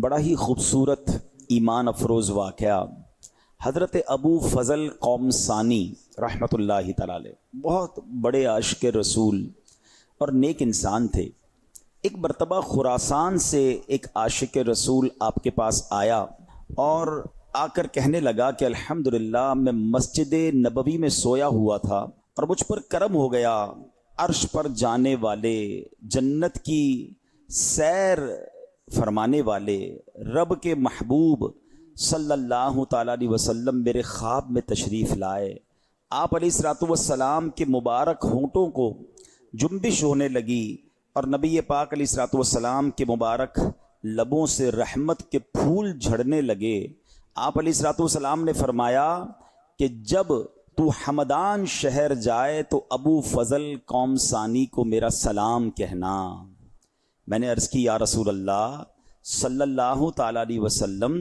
بڑا ہی خوبصورت ایمان افروز واقعہ حضرت ابو فضل قومسانی رحمۃ اللہ تعالی علیہ، بہت بڑے عاشق رسول اور نیک انسان تھے۔ ایک مرتبہ خراسان سے ایک عاشق رسول آپ کے پاس آیا اور آ کر کہنے لگا کہ الحمدللہ میں مسجد نبوی میں سویا ہوا تھا اور مجھ پر کرم ہو گیا، عرش پر جانے والے، جنت کی سیر فرمانے والے رب کے محبوب صلی اللہ تعالیٰ علیہ وسلم میرے خواب میں تشریف لائے۔ آپ علیہ الصلوۃ والسلام کے مبارک ہونٹوں کو جنبش ہونے لگی اور نبی پاک علیہ الصلوۃ والسلام کے مبارک لبوں سے رحمت کے پھول جھڑنے لگے۔ آپ علیہ الصلوۃ والسلام نے فرمایا کہ جب تو حمدان شہر جائے تو ابو فضل قومسانی کو میرا سلام کہنا۔ میں نے عرض کی یا رسول اللہ صلی اللہ تعالیٰ علیہ وسلم،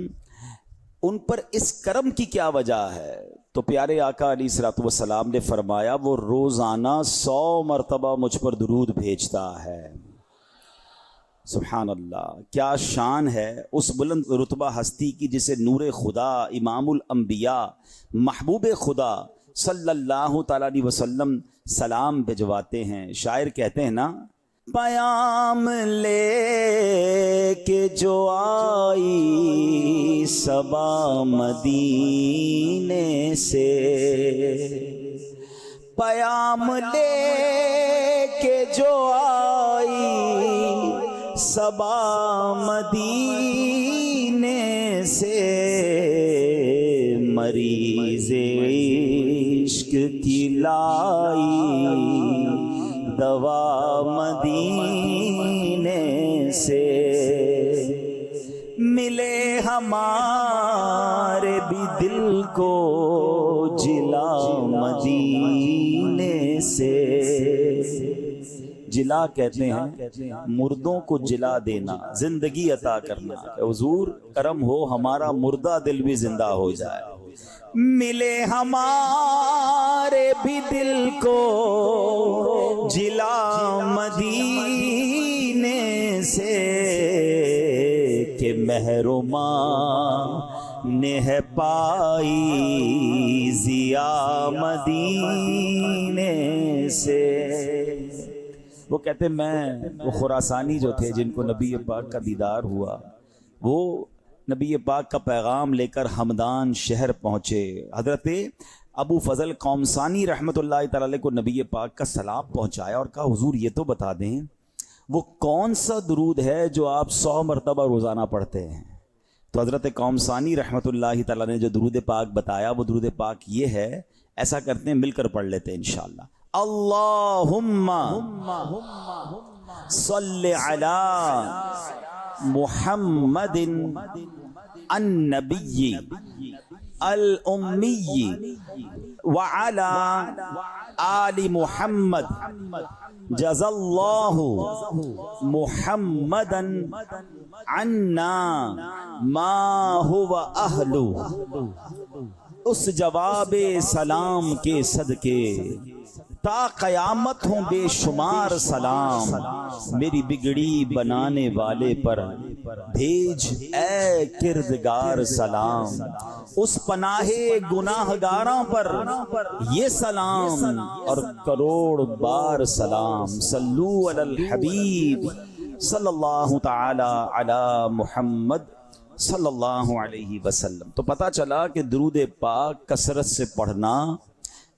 ان پر اس کرم کی کیا وجہ ہے؟ تو پیارے آقا علیہ الصلوۃ والسلام نے فرمایا وہ روزانہ 100 مرتبہ مجھ پر درود بھیجتا ہے۔ سبحان اللہ، کیا شان ہے اس بلند رتبہ ہستی کی جسے نور خدا، امام الانبیاء، محبوب خدا صلی اللہ تعالیٰ علیہ وسلم سلام بھجواتے ہیں۔ شاعر کہتے ہیں نا، پیام لے کے جو آئی صبا مدینے سے، پیام لے کے جو آئی صبا مدینے سے، مریض عشق کی لائی دوا مدینے سے، ملے ہمارے بھی دل کو جلا مدینے سے۔ جلا کہتے ہیں مردوں کو جلا دینا، زندگی عطا کرنا۔ حضور کرم ہو ہمارا مردہ دل بھی زندہ ہو جائے۔ ملے ہمارے بھی دل کو جلا مدینے سے، کہ محروماں نے ہے پائی ضیا مدینے سے۔ وہ کہتے وہ خراسانی جو تھے جن کو نبی پاک کا دیدار ہوا، وہ نبی پاک کا پیغام لے کر حمدان شہر پہنچے۔ حضرت ابو فضل قومسانی رحمۃ اللہ تعالی علیہ کو نبی پاک کا سلام پہنچایا اور کہا حضور یہ تو بتا دیں وہ کون سا درود ہے جو آپ 100 مرتبہ روزانہ پڑھتے ہیں؟ تو حضرت قومسانی رحمۃ اللہ تعالی نے جو درود پاک بتایا وہ درود پاک یہ ہے، ایسا کرتے ہیں مل کر پڑھ لیتے ہیں انشاءاللہ۔ اللہم صلی علی محمد النبی الامی وعلی آل محمد جزا اللہ محمدا عنا ما هو اہلو۔ اس جواب سلام کے صدقے تا قیامت ہوں بے شمار سلام، میری بگڑی بنانے والے پر بھیج اے کردگار سلام، اس پناہ گناہ گاراں پر یہ سلام اور کروڑ بار سلام۔ صلو علی الحبیب صلی اللہ تعالی علی محمد صلی اللہ علیہ وسلم۔ تو پتہ چلا کہ درود پاک کثرت سے پڑھنا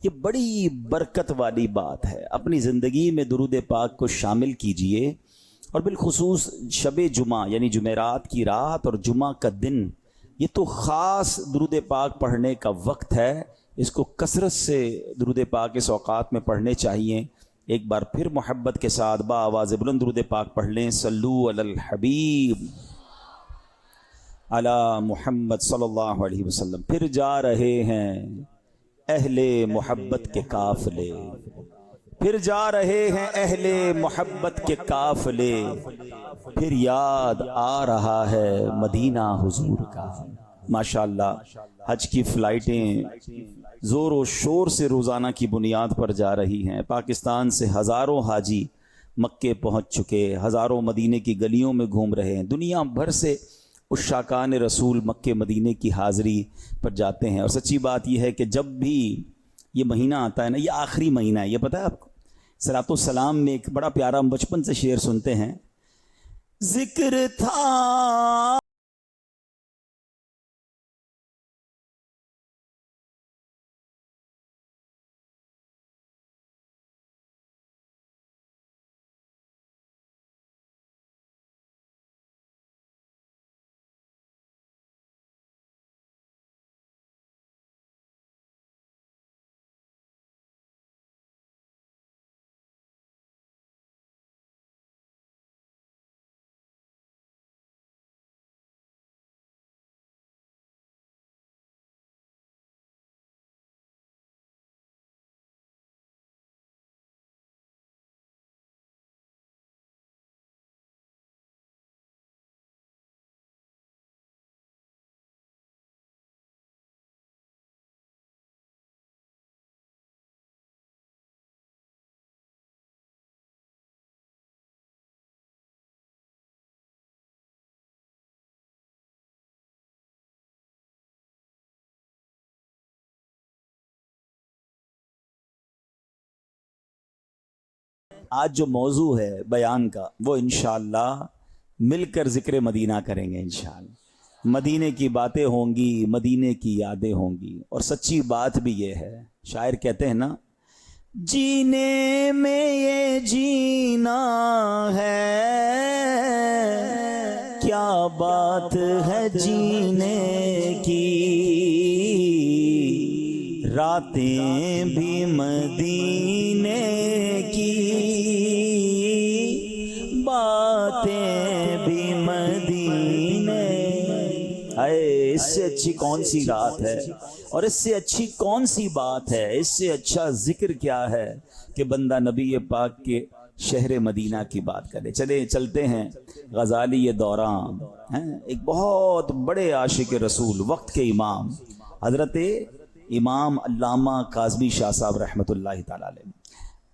یہ بڑی برکت والی بات ہے۔ اپنی زندگی میں درود پاک کو شامل کیجئے، اور بالخصوص شب جمعہ یعنی جمعرات کی رات اور جمعہ کا دن، یہ تو خاص درود پاک پڑھنے کا وقت ہے۔ اس کو کثرت سے درود پاک اس اوقات میں پڑھنے چاہیے۔ ایک بار پھر محبت کے ساتھ با آواز بلند درود پاک پڑھ لیں۔ صلو علی الحبیب علی محمد صلی اللہ علیہ وسلم۔ پھر جا رہے ہیں اہل محبت کے قافلے، پھر جا رہے ہیں اہل محبت کے قافلے، پھر یاد آ رہا ہے مدینہ حضور کا۔ ماشاءاللہ حج کی فلائٹیں زور و شور سے روزانہ کی بنیاد پر جا رہی ہیں۔ پاکستان سے ہزاروں حاجی مکے پہنچ چکے، ہزاروں مدینے کی گلیوں میں گھوم رہے ہیں، دنیا بھر سے عشاقان رسول مکہ مدینے کی حاضری پر جاتے ہیں. اور سچی بات یہ ہے کہ جب بھی یہ مہینہ آتا ہے نا، یہ آخری مہینہ ہے، یہ پتہ ہے آپ کو. صلاۃ السلام میں ایک بڑا پیارا ہم بچپن سے شعر سنتے ہیں، ذکر تھا آج جو موضوع ہے بیان کا وہ انشاءاللہ مل کر ذکر مدینہ کریں گے انشاءاللہ. مدینے کی باتیں ہوں گی، مدینے کی یادیں ہوں گی. اور سچی بات بھی یہ ہے، شاعر کہتے ہیں نا، جینے میں یہ جینا ہے، کیا بات ہے جینے کی، راتیں بھی مدینے کی، باتیں بھی مدینے. اس سے اچھی کون سی رات ہے، اور اس سے اچھی کون سی بات ہے، اس سے اچھا ذکر کیا ہے کہ بندہ نبی پاک کے شہر مدینہ کی بات کرے. چلتے ہیں غزالی یہ دوران ایک بہت بڑے عاشق رسول، وقت کے امام حضرت امام علامہ کاظمی شاہ صاحب رحمۃ اللہ تعالی علیہ.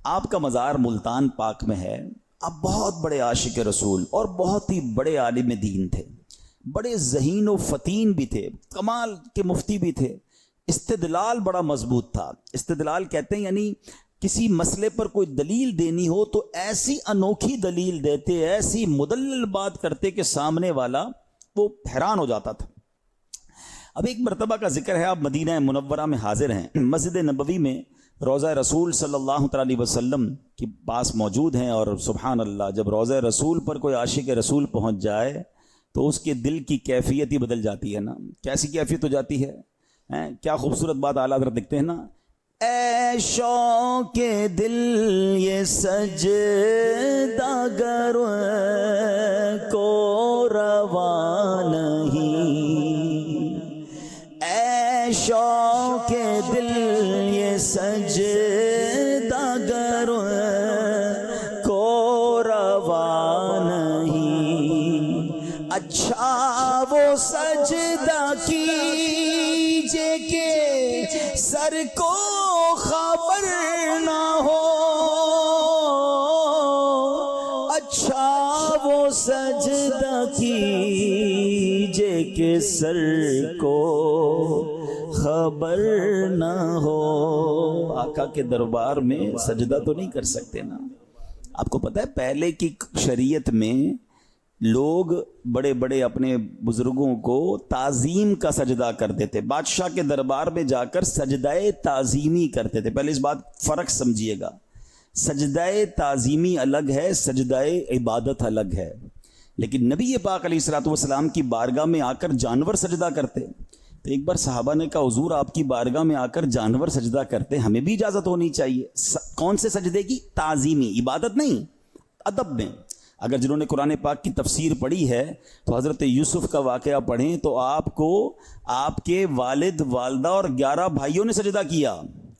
آپ کا مزار ملتان پاک میں ہے. آپ بہت بڑے عاشق رسول اور بہت ہی بڑے عالم دین تھے، بڑے ذہین و فتین بھی تھے، کمال کے مفتی بھی تھے. استدلال بڑا مضبوط تھا. استدلال کہتے ہیں یعنی کسی مسئلے پر کوئی دلیل دینی ہو تو ایسی انوکھی دلیل دیتے، ایسی مدلل بات کرتے کہ سامنے والا وہ حیران ہو جاتا تھا. اب ایک مرتبہ کا ذکر ہے، آپ مدینہ منورہ میں حاضر ہیں، مسجد نبوی میں روضہ رسول صلی اللہ تعالی علیہ وسلم کے پاس موجود ہیں. اور سبحان اللہ، جب روضہ رسول پر کوئی عاشق رسول پہنچ جائے تو اس کے دل کی کیفیت ہی بدل جاتی ہے نا. کیسی کیفیت ہو جاتی ہے؟ کیا خوبصورت بات اعلیٰ حضرت لکھتے ہیں نا، اے شوق دل یہ سجدہ گر کو روا نہیں، اے شوق دل یہ سجدہ گر کو روا نہیں، اچھا وہ سجدہ کیجے کہ سر کو خبر نہ ہو، اچھا وہ سجدہ کیجے کہ سر کو خبر نہ ہو. آقا کے دربار میں سجدہ تو نہیں کر سکتے نا. آپ کو پتہ ہے پہلے کی شریعت میں لوگ بڑے بڑے اپنے بزرگوں کو تعظیم کا سجدہ کرتے تھے، بادشاہ کے دربار میں جا کر سجدہ تعظیمی کرتے تھے. پہلے اس بات فرق سمجھیے گا، سجدہ تعظیمی الگ ہے، سجدہ عبادت الگ ہے. لیکن نبی پاک علیہ الصلوۃ والسلام کی بارگاہ میں آ کر جانور سجدہ کرتے. تو ایک بار صحابہ نے کہا حضور آپ کی بارگاہ میں آ کر جانور سجدہ کرتے، ہمیں بھی اجازت ہونی چاہیے. کون سے سجدے کی؟ تعظیمی، عبادت نہیں، ادب میں. اگر جنہوں نے قرآن پاک کی تفسیر پڑھی ہے تو حضرت یوسف کا واقعہ پڑھیں تو آپ کو آپ کے والد والدہ اور 11 بھائیوں نے سجدہ کیا.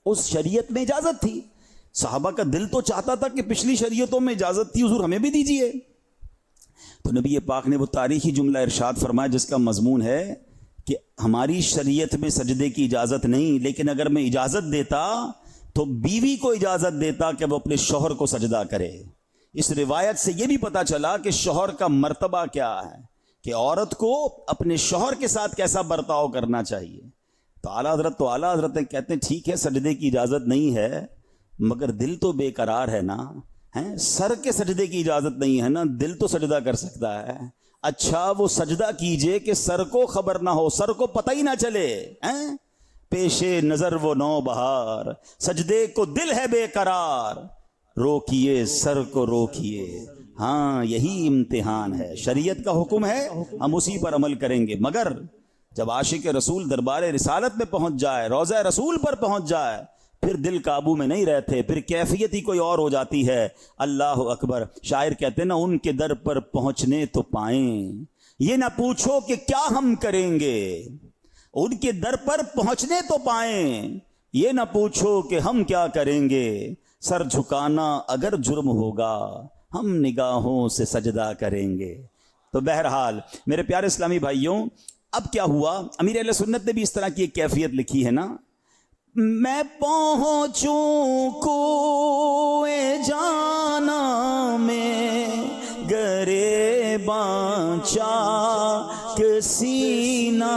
اس شریعت میں اجازت تھی. صحابہ کا دل تو چاہتا تھا کہ پچھلی شریعتوں میں اجازت تھی، حضور ہمیں بھی دیجیے. تو نبی پاک نے وہ تاریخی جملہ ارشاد فرمایا جس کا مضمون ہے کہ ہماری شریعت میں سجدے کی اجازت نہیں، لیکن اگر میں اجازت دیتا تو بیوی کو اجازت دیتا کہ وہ اپنے شوہر کو سجدہ کرے. اس روایت سے یہ بھی پتا چلا کہ شوہر کا مرتبہ کیا ہے کہ عورت کو اپنے شوہر کے ساتھ کیسا برتاؤ کرنا چاہیے. تو اعلیٰ حضرت کہتے ہیں ٹھیک ہے سجدے کی اجازت نہیں ہے مگر دل تو بے قرار ہے نا, سر کے سجدے کی اجازت نہیں ہے نا, دل تو سجدہ کر سکتا ہے. اچھا وہ سجدہ کیجئے کہ سر کو خبر نہ ہو, سر کو پتہ ہی نہ چلے. پیشے نظر وہ نو بہار, سجدے کو دل ہے بے قرار, روکیے سر کو روکیے. ہاں یہی امتحان ہے, شریعت کا حکم ہے, ہم اسی پر عمل کریں گے. مگر جب عاشق رسول دربار رسالت میں پہنچ جائے, روضہ رسول پر پہنچ جائے, پھر دل قابو میں نہیں رہتے, پھر کیفیت ہی کوئی اور ہو جاتی ہے. اللہ اکبر. شاعر کہتے ہیں نا, ان کے در پر پہنچنے تو پائیں, یہ نہ پوچھو کہ کیا ہم کریں گے. ان کے در پر پہنچنے تو پائیں, یہ نہ پوچھو کہ ہم کیا کریں گے. سر جھکانا اگر جرم ہوگا, ہم نگاہوں سے سجدہ کریں گے. تو بہرحال میرے پیارے اسلامی بھائیوں, اب کیا ہوا, امیر اہل سنت نے بھی اس طرح کی ایک کیفیت لکھی ہے نا. میں پہنچوں کوئے جانا میں گریباں چاک سینہ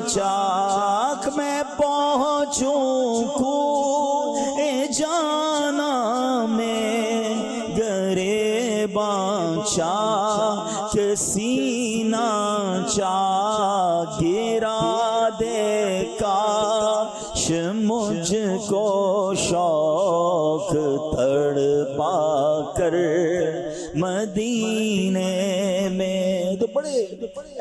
چاک, میں پہنچوں کوئے جانا میں گریباں چاک سینہ چاک, گرا دے کاش مجھ کو شوق تڑپا کر مدینے میں. تو بڑے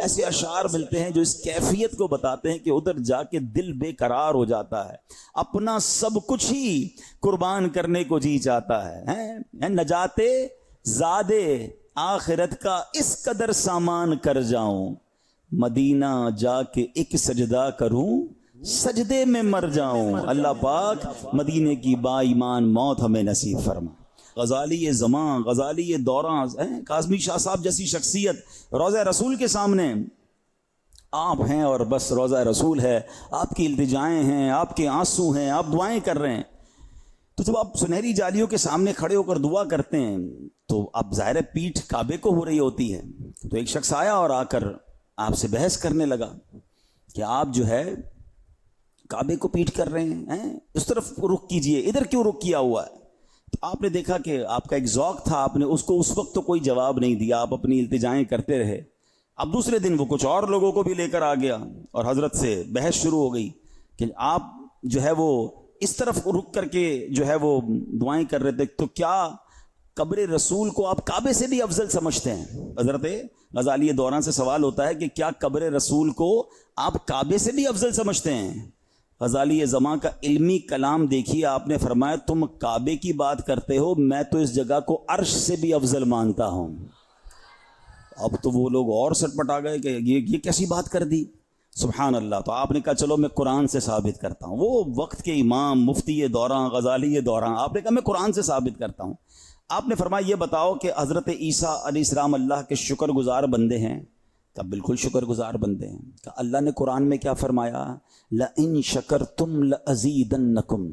ایسے اشعار ملتے ہیں جو اس کیفیت کو بتاتے ہیں کہ ادھر جا کے دل بے قرار ہو جاتا ہے, اپنا سب کچھ ہی قربان کرنے کو جی چاہتا ہے. نجاتے زادے آخرت کا اس قدر سامان کر جاؤں, مدینہ جا کے ایک سجدہ کروں, سجدے میں مر جاؤں. اللہ پاک مدینے کی با ایمان موت ہمیں نصیب فرما. غزالی زمان, غزالی دوراں, کاظمی شاہ صاحب جیسی شخصیت روضہ رسول کے سامنے آپ ہیں اور بس روضہ رسول ہے, آپ کی التجائیں ہیں, آپ کے آنسو ہیں, آپ دعائیں کر رہے ہیں. تو جب آپ سنہری جالیوں کے سامنے کھڑے ہو کر دعا کرتے ہیں تو اب ظاہر پیٹھ کعبے کو ہو رہی ہوتی ہے. تو ایک شخص آیا اور آ کر آپ سے بحث کرنے لگا کہ آپ جو ہے کعبے کو پیٹھ کر رہے ہیں, اس طرف رخ کیجئے, ادھر کیوں رخ کیا ہوا ہے. تو آپ نے دیکھا کہ آپ کا ایک ذوق تھا, آپ نے اس کو اس وقت تو کوئی جواب نہیں دیا, آپ اپنی التجائیں کرتے رہے. اب دوسرے دن وہ کچھ اور لوگوں کو بھی لے کر آ گیا اور حضرت سے بحث شروع ہو گئی کہ آپ جو ہے وہ اس طرف رک کر کے جو ہے وہ دعائیں کر رہے تھے, تو کیا قبر رسول کو آپ کعبے سے بھی افضل سمجھتے ہیں. حضرت غزالی دوراں سے سوال ہوتا ہے کہ کیا قبر رسول کو آپ کعبے سے بھی افضل سمجھتے ہیں. غزالی زمان کا علمی کلام دیکھیے, آپ نے فرمایا تم کعبے کی بات کرتے ہو, میں تو اس جگہ کو عرش سے بھی افضل مانتا ہوں. اب تو وہ لوگ اور سٹپٹا گئے کہ یہ کیسی بات کر دی, سبحان اللہ. تو آپ نے کہا چلو میں قرآن سے ثابت کرتا ہوں. وہ وقت کے امام مفتی دوراں غزالی دوراں, آپ نے کہا میں قرآن سے ثابت کرتا ہوں. آپ نے فرمایا یہ بتاؤ کہ حضرت عیسیٰ علیہ السلام اللہ کے شکر گزار بندے ہیں. کہا بالکل شکر گزار بندے ہیں. کہا اللہ نے قرآن میں کیا فرمایا, لَإِن شَكَرْتُمْ لَأَزِيدَنَّكُمْ,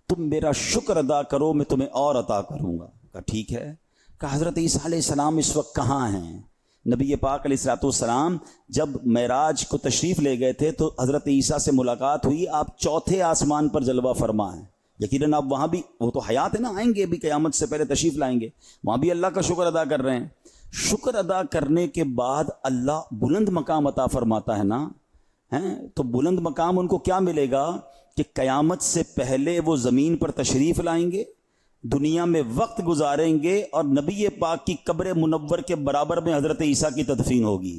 تم میرا شکر ادا کرو میں تمہیں اور عطا کروں گا. کہا ٹھیک ہے. کہا حضرت عیسیٰ علیہ السلام اس وقت کہاں ہیں. نبی پاک علیہ السلام جب معراج کو تشریف لے گئے تھے تو حضرت عیسیٰ سے ملاقات ہوئی, آپ چوتھے آسمان پر جلوہ فرما ہیں. یقیناً آپ وہاں بھی, وہ تو حیات ہے نا, آئیں گے بھی قیامت سے پہلے تشریف لائیں گے, وہاں بھی اللہ کا شکر ادا کر رہے ہیں. شکر ادا کرنے کے بعد اللہ بلند مقام عطا فرماتا ہے نا, تو بلند مقام ان کو کیا ملے گا کہ قیامت سے پہلے وہ زمین پر تشریف لائیں گے, دنیا میں وقت گزاریں گے, اور نبی پاک کی قبر منور کے برابر میں حضرت عیسیٰ کی تدفین ہوگی.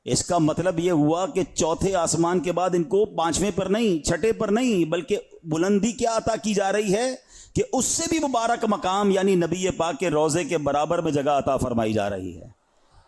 اس کا مطلب یہ ہوا کہ چوتھے آسمان کے بعد ان کو پانچویں پر نہیں, چھٹے پر نہیں, بلکہ بلندی کیا عطا کی جا رہی ہے کہ اس سے بھی مبارک مقام یعنی نبی پاک کے روضے کے برابر میں جگہ عطا فرمائی جا رہی ہے.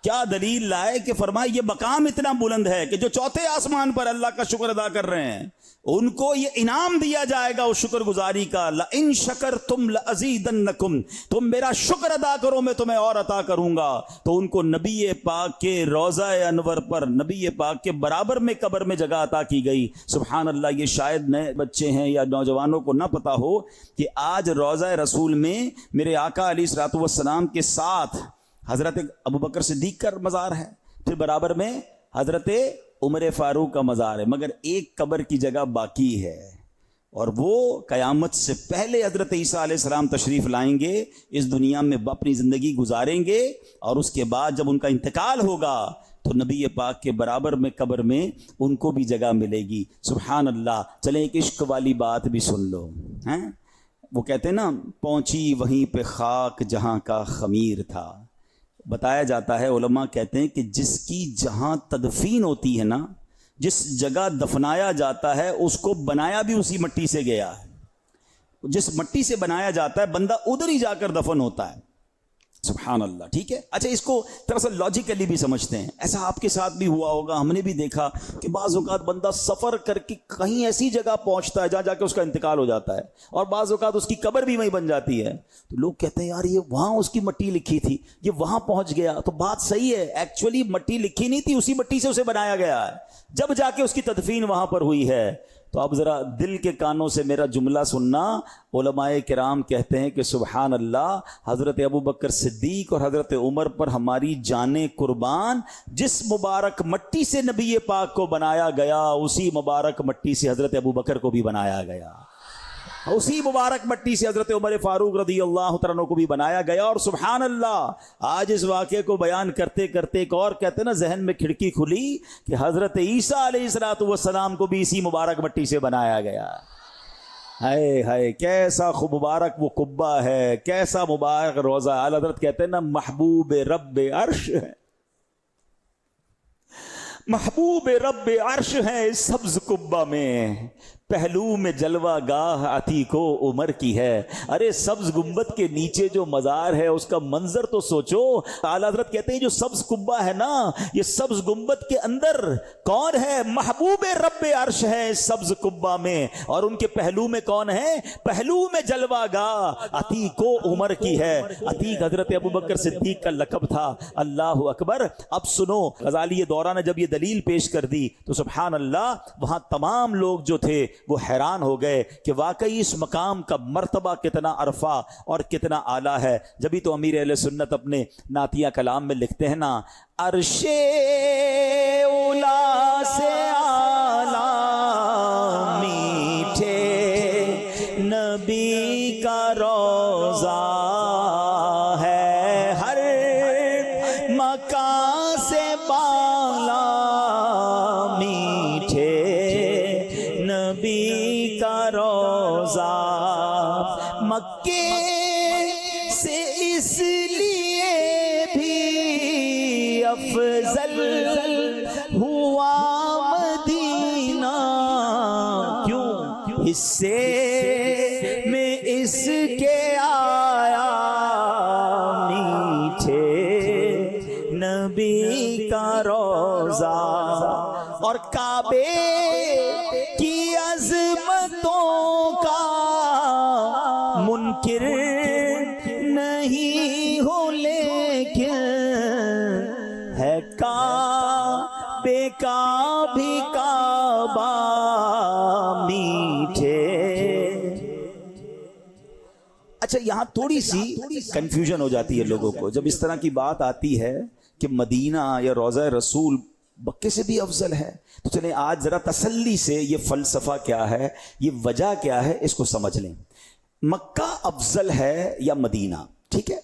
کیا دلیل لائے کہ فرمائے یہ مقام اتنا بلند ہے کہ جو چوتھے آسمان پر اللہ کا شکر ادا کر رہے ہیں ان کو یہ انعام دیا جائے گا اس شکر گزاری کا. لَإِن شَكَرْتُمْ لَأَزِيدَنَّكُمْ, تم میرا شکر ادا کرو میں تمہیں اور عطا کروں گا. تو ان کو نبی پاک کے روضہ انور پر نبی پاک کے برابر میں قبر میں جگہ عطا کی گئی. سبحان اللہ. یہ شاید نئے بچے ہیں یا نوجوانوں کو نہ پتا ہو کہ آج روضہ رسول میں میرے آقا علیہ الصلوۃ والسلام کے ساتھ حضرت ابوبکر صدیق کا مزار ہے, پھر برابر میں حضرت عمر فاروق کا مزار ہے، مگر ایک قبر کی جگہ باقی ہے، اور وہ قیامت سے پہلے حضرت عیسیٰ علیہ السلام تشریف لائیں گے، اس دنیا میں اپنی زندگی گزاریں گے، اور اس کے بعد جب ان کا انتقال ہوگا تو نبی پاک کے برابر میں قبر میں ان کو بھی جگہ ملے گی۔ سبحان اللہ۔ چلیں ایک عشق والی بات بھی سن لو، ہیں؟ وہ کہتے ہیں نا، پہنچی وہیں پہ خاک جہاں کا خمیر تھا۔ بتایا جاتا ہے، علماء کہتے ہیں کہ جس کی جہاں تدفین ہوتی ہے نا، جس جگہ دفنایا جاتا ہے، اس کو بنایا بھی اسی مٹی سے گیا ہے۔ جس مٹی سے بنایا جاتا ہے بندہ ادھر ہی جا کر دفن ہوتا ہے۔ سبحان اللہ، ٹھیک ہے۔ اچھا، اس کو دراصل لاجیکلی بھی سمجھتے ہیں۔ ایسا آپ کے ساتھ بھی ہوا ہوگا، ہم نے بھی دیکھا کہ بعض اوقات بندہ سفر کر کے کہیں ایسی جگہ پہنچتا ہے جہاں جا کے اس کا انتقال ہو جاتا ہے، اور بعض اوقات اس کی قبر بھی وہیں بن جاتی ہے، تو لوگ کہتے ہیں یار یہ وہاں اس کی مٹی لکھی تھی، یہ وہاں پہنچ گیا۔ تو بات صحیح ہے، ایکچولی مٹی لکھی نہیں تھی، اسی مٹی سے اسے بنایا گیا ہے، جب جا کے اس کی تدفین وہاں پر ہوئی ہے۔ تو اب ذرا دل کے کانوں سے میرا جملہ سننا۔ علماء کرام کہتے ہیں کہ سبحان اللہ، حضرت ابوبکر صدیق اور حضرت عمر پر ہماری جانیں قربان، جس مبارک مٹی سے نبی پاک کو بنایا گیا، اسی مبارک مٹی سے حضرت ابوبکر کو بھی بنایا گیا، اسی مبارک مٹی سے حضرت عمر فاروق رضی اللہ تعالیٰ عنہ کو بھی بنایا گیا۔ اور سبحان اللہ، آج اس واقعے کو بیان کرتے کرتے ایک اور کہتے ہیں نا، ذہن میں کھڑکی کھلی کہ حضرت عیسیٰ علیہ السلام کو بھی اسی مبارک مٹی سے بنایا گیا۔ ہائے ہائے، کیسا مبارک وہ قبہ ہے، کیسا مبارک روضہ۔ اعلی حضرت کہتے ہیں نا، محبوب رب عرش ہے، محبوب رب عرش ہے اس سبز قبہ میں، پہلو میں جلوہ گاہ عتیق و عمر کی ہے۔ ارے سبز گنبد کے نیچے جو مزار ہے اس کا منظر تو سوچو۔ اعلیٰ حضرت کہتے ہیں جو سبز قبہ ہے نا، یہ سبز گنبد کے اندر کون ہے؟ محبوب رب عرش ہے اس سبز قبہ میں، اور ان کے پہلو میں کون ہے؟ پہلو میں جلوہ گاہ عتیق و عمر کی ہے۔ عتیق حضرت ابوبکر صدیق کا لقب تھا۔ اللہ اکبر۔ اب سنو، غزالی دورہ نے جب یہ دلیل پیش کر دی تو سبحان اللہ، وہاں تمام لوگ جو تھے وہ حیران ہو گئے کہ واقعی اس مقام کا مرتبہ کتنا عرفہ اور کتنا اعلیٰ ہے۔ جبھی تو امیر اہل سنت اپنے نعتیہ کلام میں لکھتے ہیں نا، عرش اولا سے اعلیٰ میٹھے نبی کا روضہ ہے، ہر مکان سے بالا میٹھے نبی کا روضہ، مکے سے اس لیے بھی افضل ہوا مدینہ، کیوں؟ حصے میں اس کے آیا میٹھے نبی کا روضہ، اور کعبے کی عظمتوں کا منکر نہیں ہو، لیکن ہے کعبے کا بھی کعبہ میٹھے۔ اچھا، یہاں تھوڑی سی کنفیوژن ہو جاتی ہے لوگوں کو جب اس طرح کی بات آتی ہے کہ مدینہ یا روضہ رسول مکے سے بھی افضل ہے۔ تو چلیں آج ذرا تسلی سے یہ فلسفہ کیا ہے، یہ وجہ کیا ہے، اس کو سمجھ لیں۔ مکہ افضل ہے یا مدینہ؟ ٹھیک ہے،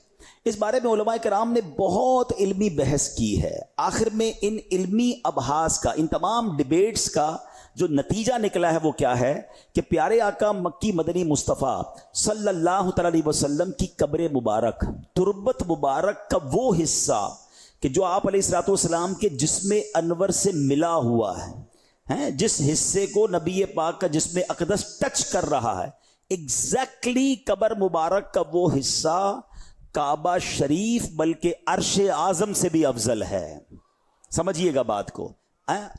اس بارے میں علماء کرام نے بہت علمی بحث کی ہے۔ آخر میں ان علمی ابحاث کا، ان تمام ڈیبیٹس کا جو نتیجہ نکلا ہے وہ کیا ہے کہ پیارے آقا مکی مدنی مصطفیٰ صلی اللہ تعالی علیہ وسلم کی قبر مبارک، تربت مبارک کا وہ حصہ کہ جو آپ علیہ الصلوۃ والسلام کے جسم انور سے ملا ہوا ہے، جس حصے کو نبی پاک کا جسم اقدس ٹچ کر رہا ہے، ایگزیکٹلی قبر مبارک کا وہ حصہ کعبہ شریف بلکہ عرش اعظم سے بھی افضل ہے۔ سمجھیے گا بات کو،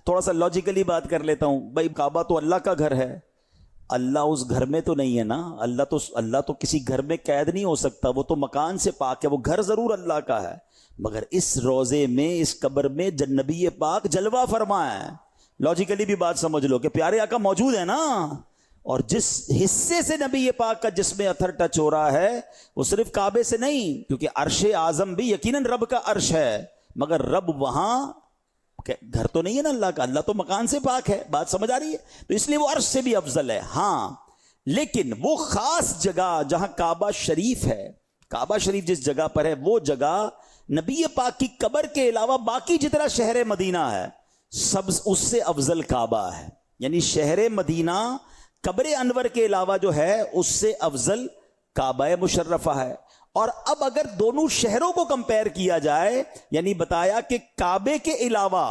تھوڑا سا لاجیکلی بات کر لیتا ہوں۔ بھائی کعبہ تو اللہ کا گھر ہے، اللہ اس گھر میں تو نہیں ہے نا، اللہ تو کسی گھر میں قید نہیں ہو سکتا، وہ تو مکان سے پاک ہے، وہ گھر ضرور اللہ کا ہے، مگر اس روضے میں، اس قبر میں نبی پاک جلوہ فرمایا ہے۔ لاجیکلی بھی بات سمجھ لو کہ پیارے آقا موجود ہے نا، اور جس حصے سے نبی پاک کا جسم اثر ٹچ ہو رہا ہے وہ صرف کعبے سے نہیں، کیونکہ عرش اعظم بھی یقیناً رب کا عرش ہے، مگر رب وہاں گھر تو نہیں ہے نا اللہ کا, اللہ تو مکان سے پاک ہے, بات سمجھ آ رہی ہے؟ تو اس لیے وہ عرش سے بھی افضل ہے. ہاں لیکن وہ خاص جگہ جہاں کعبہ شریف ہے, کعبہ شریف جس جگہ پر ہے وہ جگہ نبی پاک کی قبر کے علاوہ باقی جتنا شہر مدینہ ہے سب اس سے افضل کعبہ ہے. یعنی شہر مدینہ قبر انور کے علاوہ جو ہے اس سے افضل کعبہ مشرفہ ہے. اور اب اگر دونوں شہروں کو کمپیر کیا جائے, یعنی بتایا کہ کعبے کے علاوہ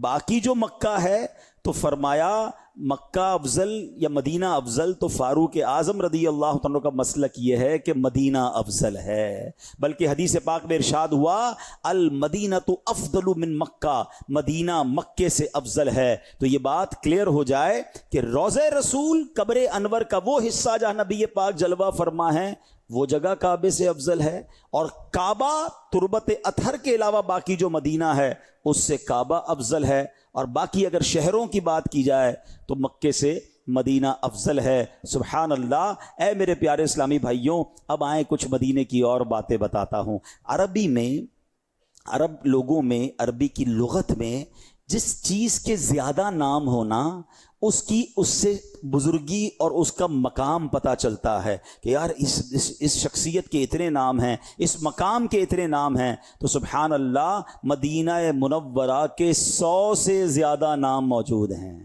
باقی جو مکہ ہے, تو فرمایا مکہ افضل یا مدینہ افضل, تو فاروق اعظم رضی اللہ عنہ کا مسلک یہ ہے کہ مدینہ افضل ہے. بلکہ حدیث پاک میں ارشاد ہوا المدینۃ افضل من مکہ, مدینہ مکے سے افضل ہے. تو یہ بات کلیئر ہو جائے کہ روضہ رسول قبر انور کا وہ حصہ جہاں نبی پاک جلوہ فرما ہے وہ جگہ کعبے سے افضل ہے, اور کعبہ تربت اطہر کے علاوہ باقی جو مدینہ ہے اس سے کعبہ افضل ہے. اور باقی اگر شہروں کی بات کی جائے تو مکے سے مدینہ افضل ہے. سبحان اللہ. اے میرے پیارے اسلامی بھائیوں, اب آئیں کچھ مدینے کی اور باتیں بتاتا ہوں. عربی میں, عرب لوگوں میں, عربی کی لغت میں جس چیز کے زیادہ نام ہونا اس کی اس سے بزرگی اور اس کا مقام پتہ چلتا ہے کہ یار اس شخصیت کے اتنے نام ہیں, اس مقام کے اتنے نام ہیں. تو سبحان اللہ, مدینہ منورہ کے 100 سے زیادہ نام موجود ہیں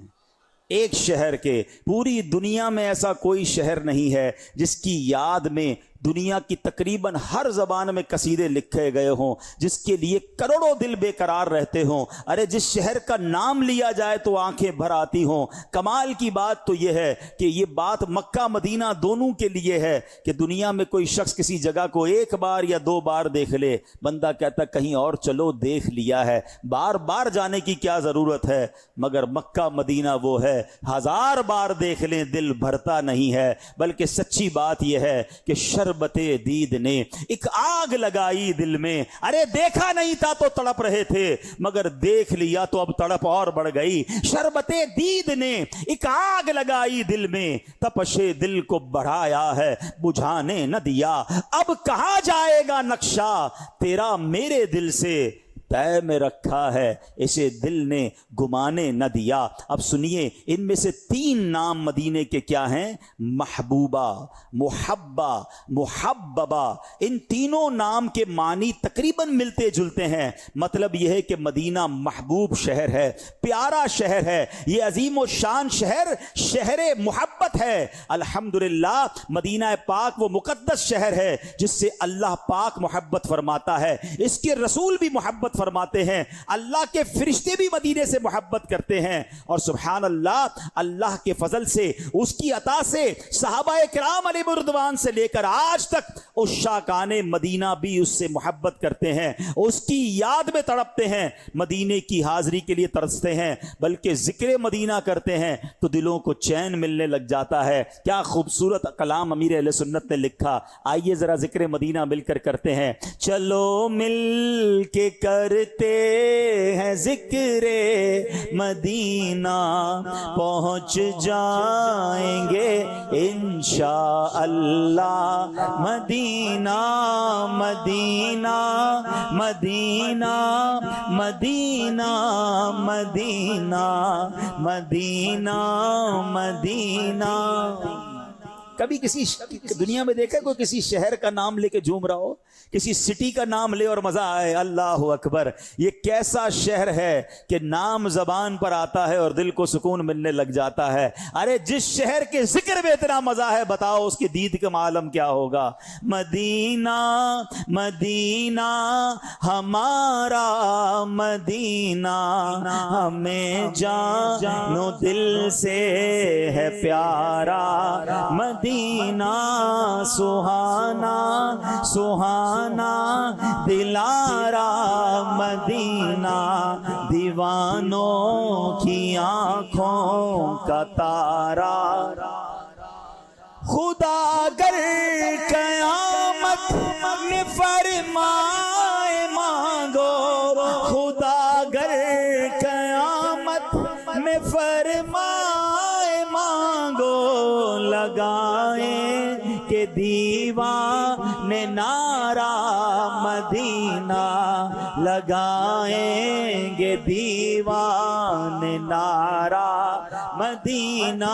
ایک شہر کے. پوری دنیا میں ایسا کوئی شہر نہیں ہے جس کی یاد میں دنیا کی تقریباً ہر زبان میں قصیدے لکھے گئے ہوں, جس کے لیے کروڑوں دل بے قرار رہتے ہوں. ارے جس شہر کا نام لیا جائے تو آنکھیں بھر آتی ہوں. کمال کی بات تو یہ ہے کہ یہ بات مکہ مدینہ دونوں کے لیے ہے کہ دنیا میں کوئی شخص کسی جگہ کو ایک بار یا 2 بار دیکھ لے, بندہ کہتا کہیں اور چلو, دیکھ لیا ہے, بار بار جانے کی کیا ضرورت ہے. مگر مکہ مدینہ وہ ہے 1000 بار دیکھ لیں دل بھرتا نہیں ہے. بلکہ سچی بات یہ ہے کہ شربت دید نے ایک آگ لگائی دل میں. ارے دیکھا نہیں تھا تو تڑپ رہے تھے, مگر دیکھ لیا تو اب تڑپ اور بڑھ گئی. شربت دید نے ایک آگ لگائی دل میں, تپش دل کو بڑھایا ہے بجھانے نہ دیا. اب کہاں جائے گا نقشہ تیرا میرے دل سے, طے میں رکھا ہے اسے دل نے گمانے نہ دیا. اب سنیے, ان میں سے 3 نام مدینے کے کیا ہیں؟ محبوبہ, محبہ, محببہ. ان تینوں نام کے معنی تقریباً ملتے جلتے ہیں. مطلب یہ ہے کہ مدینہ محبوب شہر ہے, پیارا شہر ہے, یہ عظیم و شان شہر, شہر محبت ہے. الحمدللہ مدینہ پاک وہ مقدس شہر ہے جس سے اللہ پاک محبت فرماتا ہے, اس کے رسول بھی محبت فرماتے ہیں, اللہ کے فرشتے بھی مدینے سے محبت کرتے ہیں. اور سبحان اللہ, اللہ کے فضل سے, اس کی عطا سے, صحابہ کرام علیہ رضوان سے لے کر آج تک عشاقان مدینہ بھی اس سے محبت کرتے ہیں, اس کی یاد میں تڑپتے ہیں, مدینے کی حاضری کے لیے ترستے ہیں. بلکہ ذکر مدینہ کرتے ہیں تو دلوں کو چین ملنے لگ جاتا ہے. کیا خوبصورت کلام امیر اہل سنت نے لکھا. آئیے ذرا ذکر مدینہ مل کر کرتے ہیں. چلو مل کے کرتے ہیں ذکر مدینہ, پہنچ جائیں گے انشاءاللہ. مدینہ مدینہ مدینہ مدینہ مدینہ مدینہ مدینہ. کبھی کسی دنیا میں دیکھا کوئی کسی شہر کا نام لے کے جھوم رہا ہو, کسی سٹی کا نام لے اور مزہ آئے؟ اللہ اکبر. یہ کیسا شہر ہے کہ نام زبان پر آتا ہے اور دل کو سکون ملنے لگ جاتا ہے. ارے جس شہر کے ذکر میں اتنا مزہ ہے, بتاؤ اس کی دید کا عالم کیا ہوگا. مدینہ مدینہ ہمارا مدینہ, ہمیں جانو دل سے ہے پیارا. مدینہ سہانا سہانا دلارا, مدینہ دیوانوں کی آنکھوں کا تارا. خدا گر قیامت میں فرمائے مانگو, خدا گر قیامت میں فرمائے مانگو, لگائیں کہ دیوانے نعرہ مدینہ لگائیں گے دیوان نعرہ مدینہ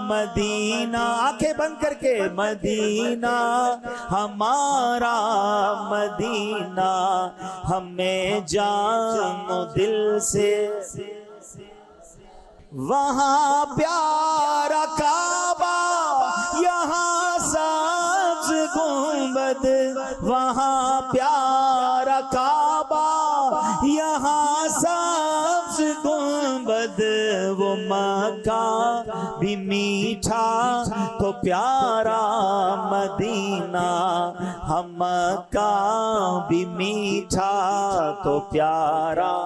مدینہ، آنکھیں بند کر کے مدینہ ہمارا مدینہ، ہمیں جان و دل سے وہاں پیارا کعبہ یہاں سبز گنبد، وہاں پیارا کعبہ یہاں سبز گنبد، وہ مکہ بھی میٹھا تو پیارا مدینہ، ہم مکہ بھی میٹھا تو پیارا،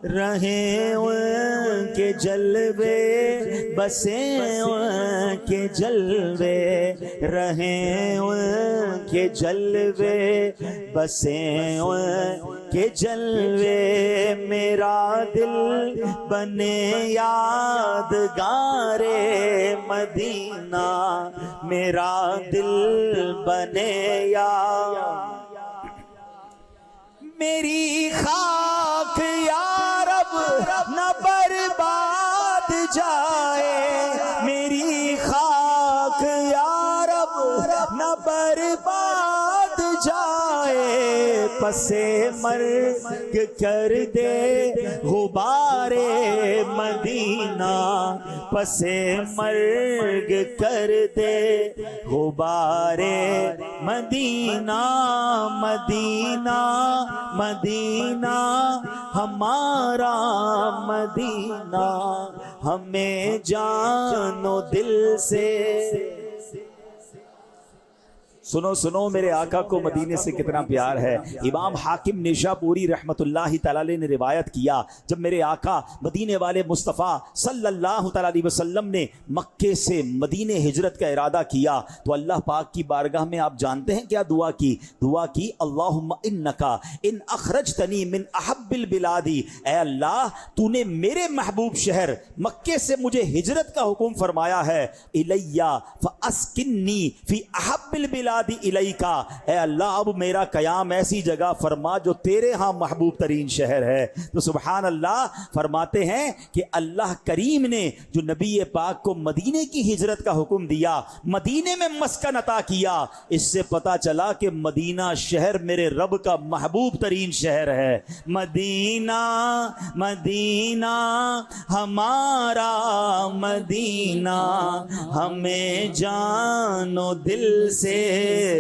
رہیں ان کے جلوے بسیں ان کے جلوے، رہیں ان کے جلوے بسیں ان کے جلوے، میرا دل بنے یادگار مدینہ، میرا دل بنے میری خاک یا رب نہ برباد جائے، میری خاک یا رب نہ برباد جائے، پسے مرگ کر دے غبار مدینہ، پسے مرگ کر دے غبار مدینہ، مدینہ مدینہ ہمارا مدینہ، ہمیں جان و دل سے سنو سنو میرے آقا کو مدینے سے کتنا پیار ہے۔ امام حاکم نیشابوری رحمت اللہ تعالی علیہ نے روایت کیا، جب میرے آقا مدینے والے مصطفیٰ صلی اللہ تعالی علیہ وسلم نے مکے سے مدینے ہجرت کا ارادہ کیا تو اللہ پاک کی بارگاہ میں آپ جانتے ہیں کیا دعا کی؟ دعا کی اللہم انکا ان اخرجتنی من احب البلادی، اے اللہ تو نے میرے محبوب شہر مکے سے مجھے ہجرت کا حکم فرمایا ہے، الیہ فاسکنی فی احب البلاد الیکا، اے اللہ اب میرا قیام ایسی جگہ فرما جو تیرے ہاں محبوب ترین شہر ہے۔ تو سبحان اللہ فرماتے ہیں کہ اللہ کریم نے جو نبی پاک کو مدینے کی ہجرت کا حکم دیا، مدینے میں مسکن عطا کیا، اس سے پتا چلا کہ مدینہ شہر میرے رب کا محبوب ترین شہر ہے۔ مدینہ مدینہ ہمارا مدینہ، ہمیں جان و دل سے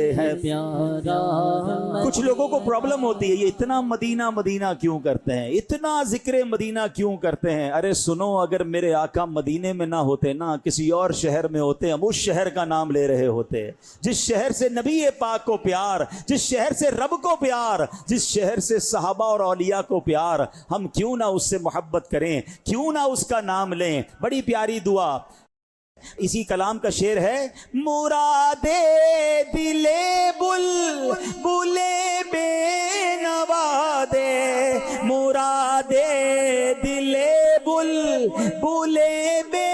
ہے پیارا۔ کچھ لوگوں کو پرابلم ہوتی ہے یہ اتنا مدینہ مدینہ کیوں کرتے ہیں، اتنا ذکر مدینہ کیوں کرتے ہیں؟ ارے سنو، اگر میرے آقا مدینے میں نہ ہوتے نا، کسی اور شہر میں ہوتے، ہم اس شہر کا نام لے رہے ہوتے جس شہر سے نبی پاک کو پیار، جس شہر سے رب کو پیار، جس شہر سے صحابہ اور اولیاء کو پیار، ہم کیوں نہ اس سے محبت کریں، کیوں نہ اس کا نام لیں۔ بڑی پیاری دعا اسی کلام کا شعر ہے، مراد دل بل بلے بے نوا دے، مراد دل بل بلے بے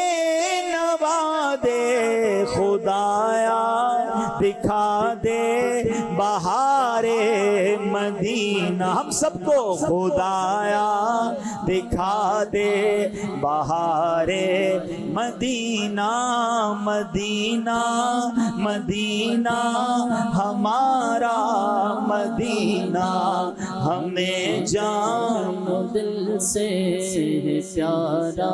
نوا دے، خدایا دکھا دے بہار مدینہ، ہم سب کو خدایا دکھا دے بہار مدینہ، مدینہ مدینہ ہمارا مدینہ، ہمیں جان و دل سے پیارا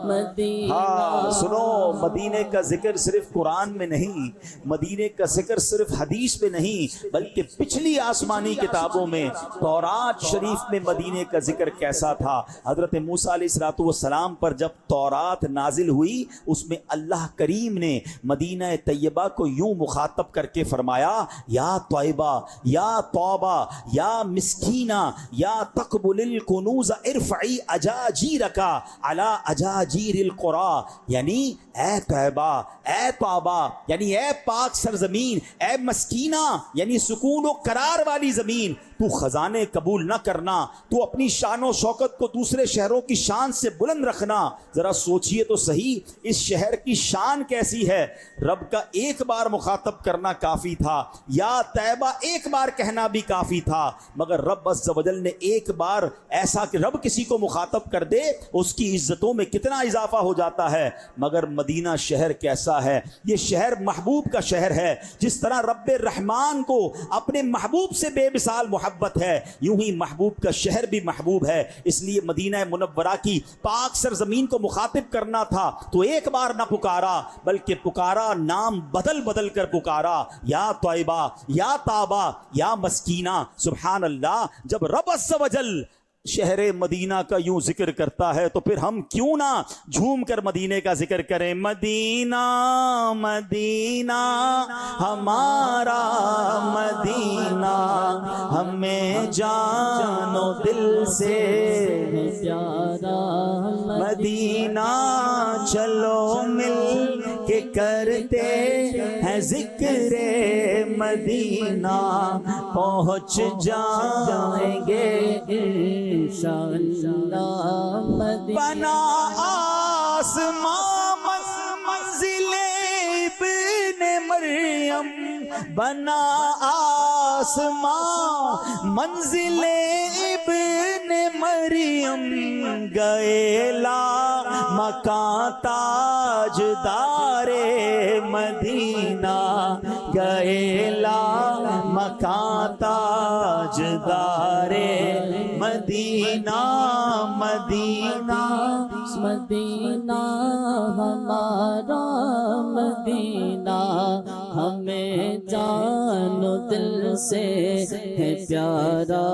مدینہ۔ ہاں سنو، مدینے کا ذکر صرف قرآن میں نہیں، مدینے کا ذکر صرف حدیث میں نہیں، بلکہ پچھلی آسمانی کتابوں میں تورات شریف میں مدینے کا ذکر کیسا تھا۔ حضرت موسیٰ علیہ السلام پر جب تورات نازل ہوئی، اس میں اللہ کریم نے مدینہ طیبہ کو یوں مخاطب کر کے فرمایا، یا طیبہ یا توبہ یا مسکینہ یا تقبل الکنوز ارفعی اجاجیرک علی اجاجیر القری، یعنی اے طیبہ، اے توبہ یعنی اے پاک سرزمین، اے مسکینہ یعنی سکون و قرار والی زمین، تو خزانے قبول نہ کرنا، تو اپنی شان و شوکت کو دوسرے شہروں کی شان سے بلند رکھنا۔ ذرا سوچئے تو صحیح اس شہر کی شان کیسی ہے۔ رب کا ایک بار مخاطب کرنا کافی تھا، یا طیبہ ایک بار کہنا بھی کافی تھا، مگر رب عز و جل نے ایک بار ایسا کہ رب کسی کو مخاطب کر دے اس کی عزتوں میں کتنا اضافہ ہو جاتا ہے۔ مگر مدینہ شہر کیسا ہے؟ یہ شہر محبوب کا شہر ہے۔ جس طرح رب رحمان کو اپنے محبوب سے بے مثال محبت ہے، یوں ہی محبوب کا شہر بھی محبوب ہے۔ اس لیے مدینہ منورہ کی پاک سرزمین کو مخاطب کرنا تھا تو ایک بار نہ پکارا، بلکہ پکارا، نام بدل بدل کر پکارا، یا طیبہ، یا طابہ، یا مسکینہ۔ سبحان اللہ، جب رب عز و جل شہر مدینہ کا یوں ذکر کرتا ہے تو پھر ہم کیوں نہ جھوم کر مدینے کا ذکر کریں۔ مدینہ مدینہ ہمارا مدینہ، ہمیں جان و دل سے پیارا مدینہ، چلو مل کے کرتے ہیں ذکر مدینہ، پہنچ جائیں گے بنا آسمان منزل ابن مریم، بنا آسمان منزل ابن مریم، گئے لا مکان تاجدار مدینہ، گئے لا مکان تاجدار مدینہ، مدینہ مدینہ ہمارا مدینہ، ہمیں جان و دل سے ہے پیارا۔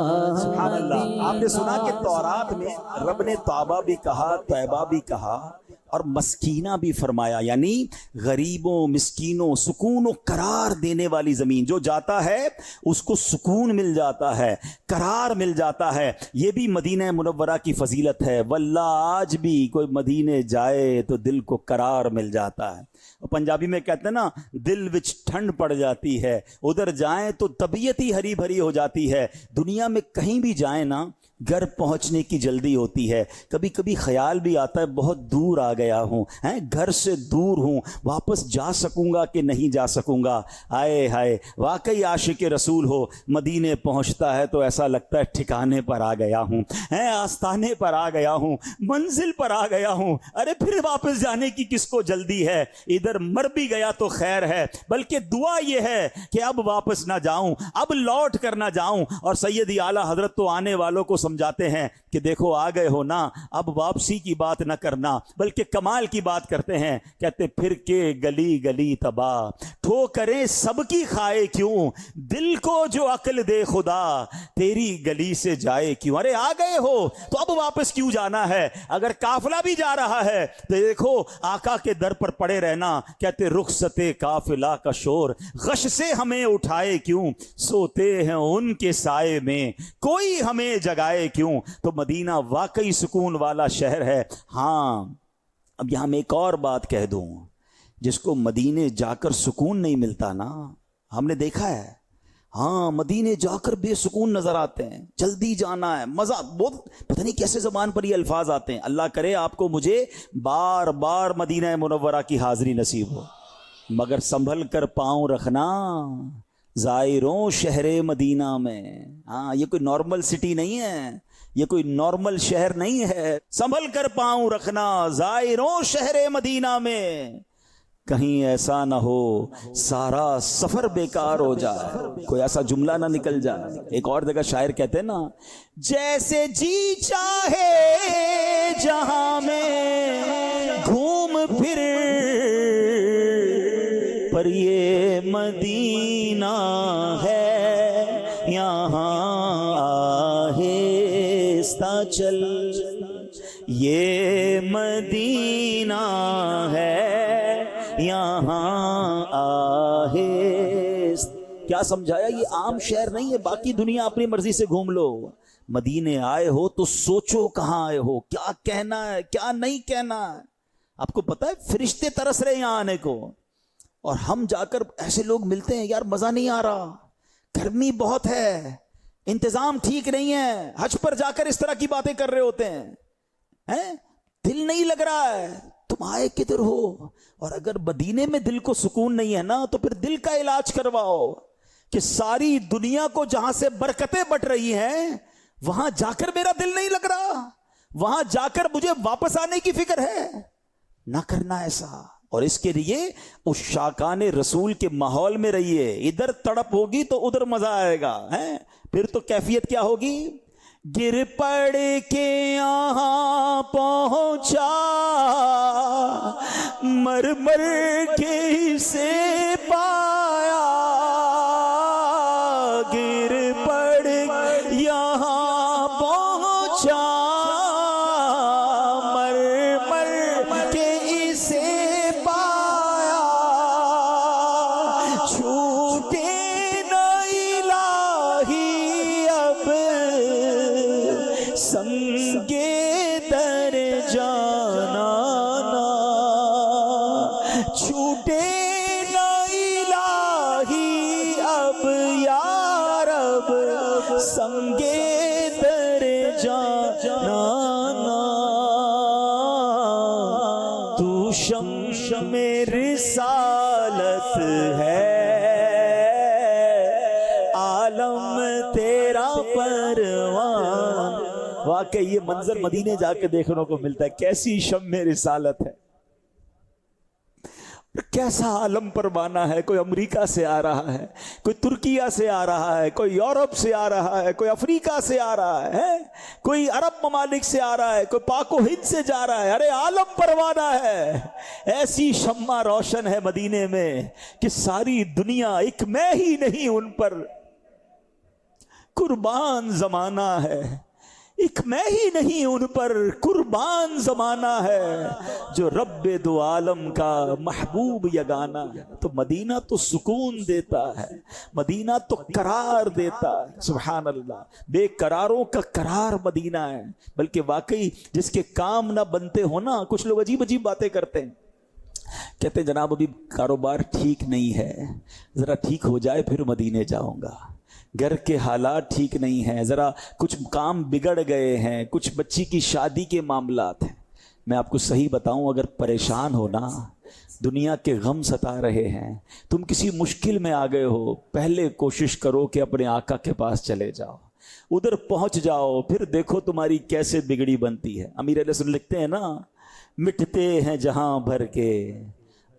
سبحان اللہ۔ آپ نے سنا کہ تورات میں رب نے طابہ بھی کہا، طیبہ بھی کہا اور مسکینہ بھی فرمایا، یعنی غریبوں، مسکینوں، سکون و قرار دینے والی زمین۔ جو جاتا ہے اس کو سکون مل جاتا ہے، قرار مل جاتا ہے۔ یہ بھی مدینہ منورہ کی فضیلت ہے۔ واللہ آج بھی کوئی مدینے جائے تو دل کو قرار مل جاتا ہے۔ پنجابی میں کہتے ہیں نا، دل وچ ٹھنڈ پڑ جاتی ہے۔ ادھر جائیں تو طبیعت ہی ہری بھری ہو جاتی ہے۔ دنیا میں کہیں بھی جائیں نا، گھر پہنچنے کی جلدی ہوتی ہے۔ کبھی کبھی خیال بھی آتا ہے بہت دور آ گیا ہوں، گھر سے دور ہوں، واپس جا سکوں گا کہ نہیں جا سکوں گا۔ آئے ہائے، واقعی عاشق رسول ہو، مدینے پہنچتا ہے تو ایسا لگتا ہے ٹھکانے پر آ گیا ہوں، آستانے پر آ گیا ہوں، منزل پر آ گیا ہوں۔ ارے پھر واپس جانے کی کس کو جلدی ہے؟ ادھر مر بھی گیا تو خیر ہے، بلکہ دعا یہ ہے کہ اب واپس نہ جاؤں، اب لوٹ کر نہ جاؤں۔ اور سیدی اعلیٰ حضرت تو آنے والوں کو سمجھاتے ہیں کہ دیکھو آ گئے ہو نا، اب واپسی کی بات نہ کرنا بلکہ کمال کی بات کرتے ہیں۔ کہتے پھر کے گلی گلی تباہ، ٹھوکریں سب کی کھائے کیوں، دل کو جو عقل دے خدا، تیری گلی سے جائے کیوں۔ ارے آ گئے ہو تو اب واپس کیوں جانا ہے؟ اگر قافلہ بھی جا رہا ہے تو دیکھو آقا کے در پر پڑے رہنا۔ کہتے رخصت قافلہ کا شور، غش سے ہمیں اٹھائے کیوں، سوتے ہیں ان کے سائے میں، کوئی ہمیں جگائے کیوں۔ تو مدینہ واقعی سکون والا شہر ہے۔ ہاں، اب یہاں میں ایک اور بات کہہ دوں، جس کو مدینے جا کر سکون نہیں ملتا نا، ہم نے دیکھا ہے، ہاں مدینے جا کر بے سکون نظر آتے ہیں، جلدی جانا ہے، مزہ بہت، پتہ نہیں کیسے زبان پر یہ الفاظ آتے ہیں۔ اللہ کرے آپ کو مجھے بار بار مدینہ منورہ کی حاضری نصیب ہو، مگر سنبھل کر پاؤں رکھنا زائروں شہر مدینہ میں۔ ہاں، یہ کوئی نارمل سٹی نہیں ہے، یہ کوئی نارمل شہر نہیں ہے۔ سنبھل کر پاؤں رکھنا زائروں شہر مدینہ میں، کہیں ایسا نہ ہو سارا سفر بیکار ہو جائے، کوئی ایسا جملہ نہ نکل جائے۔ ایک اور جگہ شاعر کہتے ہیں نا، جیسے جی چاہے جہاں میں گھوم پھر، پر یہ مدینہ ہے یہاں آہستہ چل، یہ مدینہ ہے یہاں آہستہ۔ کیا سمجھایا؟ یہ عام شہر نہیں ہے، باقی دنیا اپنی مرضی سے گھوم لو، مدینے آئے ہو تو سوچو کہاں آئے ہو، کیا کہنا ہے کیا نہیں کہنا ہے۔ آپ کو پتا ہے فرشتے ترس رہے ہیں یہاں آنے کو، اور ہم جا کر ایسے لوگ ملتے ہیں، یار مزہ نہیں آ رہا، گرمی بہت ہے، انتظام ٹھیک نہیں ہے، حج پر جا کر اس طرح کی باتیں کر رہے ہوتے ہیں، دل نہیں لگ رہا ہے، تم آئے کدھر ہو؟ اور اگر مدینے میں دل کو سکون نہیں ہے نا تو پھر دل کا علاج کرواؤ، کہ ساری دنیا کو جہاں سے برکتیں بٹ رہی ہیں وہاں جا کر میرا دل نہیں لگ رہا، وہاں جا کر مجھے واپس آنے کی فکر ہے، نہ کرنا ایسا۔ اور اس کے لیے اس شاکان رسول کے ماحول میں رہیے، ادھر تڑپ ہوگی تو ادھر مزہ آئے گا، پھر تو کیفیت کیا ہوگی؟ گر پڑ کے یہاں پہنچا، مر مر کے سے پایا، گر پڑ یہاں پہنچا، مر مر کے اسے پایا، چھوٹے نہ الہی اب سنگے در جانا نا، چھوٹے نہ الہی اب یا رب سنگے در جانا نا، تو شمشم رسالت ہے، عالم تیرا پروان۔ واقعی یہ منظر مدینے جا کے دیکھنے کو ملتا ہے، کیسی شمع رسالت ہے، کیسا عالم پروانہ ہے۔ کوئی امریکہ سے آ رہا ہے، کوئی ترکیہ سے آ رہا ہے، کوئی یورپ سے آ رہا ہے، کوئی افریقہ سے آ رہا ہے، کوئی عرب ممالک سے آ رہا ہے، کوئی پاک و ہند سے جا رہا ہے، ارے عالم پروانہ ہے۔ ایسی شمع روشن ہے مدینے میں کہ ساری دنیا ایک میں ہی نہیں ان پر قربان زمانہ ہے، ایک میں ہی نہیں ان پر قربان زمانہ ہے، جو رب دو عالم کا محبوب یگانہ ہے۔ تو مدینہ تو سکون دیتا ہے، مدینہ تو قرار دیتا ہے، سبحان اللہ، بے قراروں کا قرار مدینہ ہے۔ بلکہ واقعی جس کے کام نہ بنتے ہو نا، کچھ لوگ عجیب عجیب باتیں کرتے ہیں، کہتے ہیں جناب ابھی کاروبار ٹھیک نہیں ہے، ذرا ٹھیک ہو جائے پھر مدینے جاؤں گا، گھر کے حالات ٹھیک نہیں ہیں، ذرا کچھ کام بگڑ گئے ہیں، کچھ بچی کی شادی کے معاملات ہیں۔ میں آپ کو صحیح بتاؤں، اگر پریشان ہو نا، دنیا کے غم ستا رہے ہیں، تم کسی مشکل میں آ گئے ہو، پہلے کوشش کرو کہ اپنے آقا کے پاس چلے جاؤ، ادھر پہنچ جاؤ، پھر دیکھو تمہاری کیسے بگڑی بنتی ہے۔ امیر علیہ السلام لکھتے ہیں نا، مٹتے ہیں جہاں بھر کے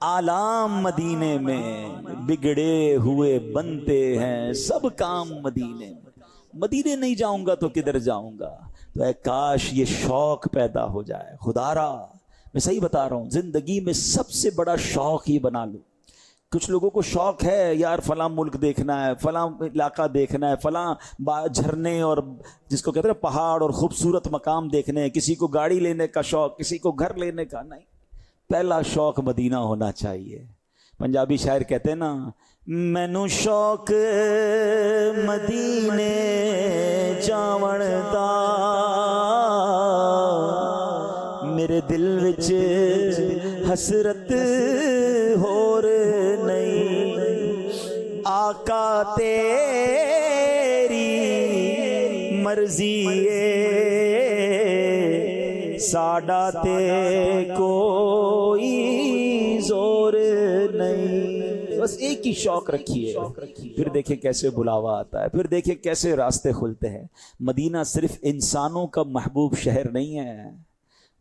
آلام مدینے میں، بگڑے ہوئے بنتے ہیں سب کام مدینے میں، مدینے نہیں جاؤں گا تو کدھر جاؤں گا؟ تو اے کاش یہ شوق پیدا ہو جائے، خدا را میں صحیح بتا رہا ہوں، زندگی میں سب سے بڑا شوق یہ بنا لو۔ کچھ لوگوں کو شوق ہے یار فلاں ملک دیکھنا ہے، فلاں علاقہ دیکھنا ہے، فلاں جھرنے اور جس کو کہتے ہیں پہاڑ اور خوبصورت مقام دیکھنے ہیں، کسی کو گاڑی لینے کا شوق، کسی کو گھر لینے کا، نہیں، پہلا شوق مدینہ ہونا چاہیے۔ پنجابی شاعر کہتے ہیں نا، مینوں شوق مدینے جاون دا، میرے دل وچ حسرت ہور نہیں، آقا تیری مرضی ساڈا تے کوئی زور نہیں۔ بس ایک ہی شوق رکھیے، پھر دیکھیں کیسے بلاوا آتا ہے، پھر دیکھیں کیسے راستے کھلتے ہیں۔ مدینہ صرف انسانوں کا محبوب شہر نہیں ہے،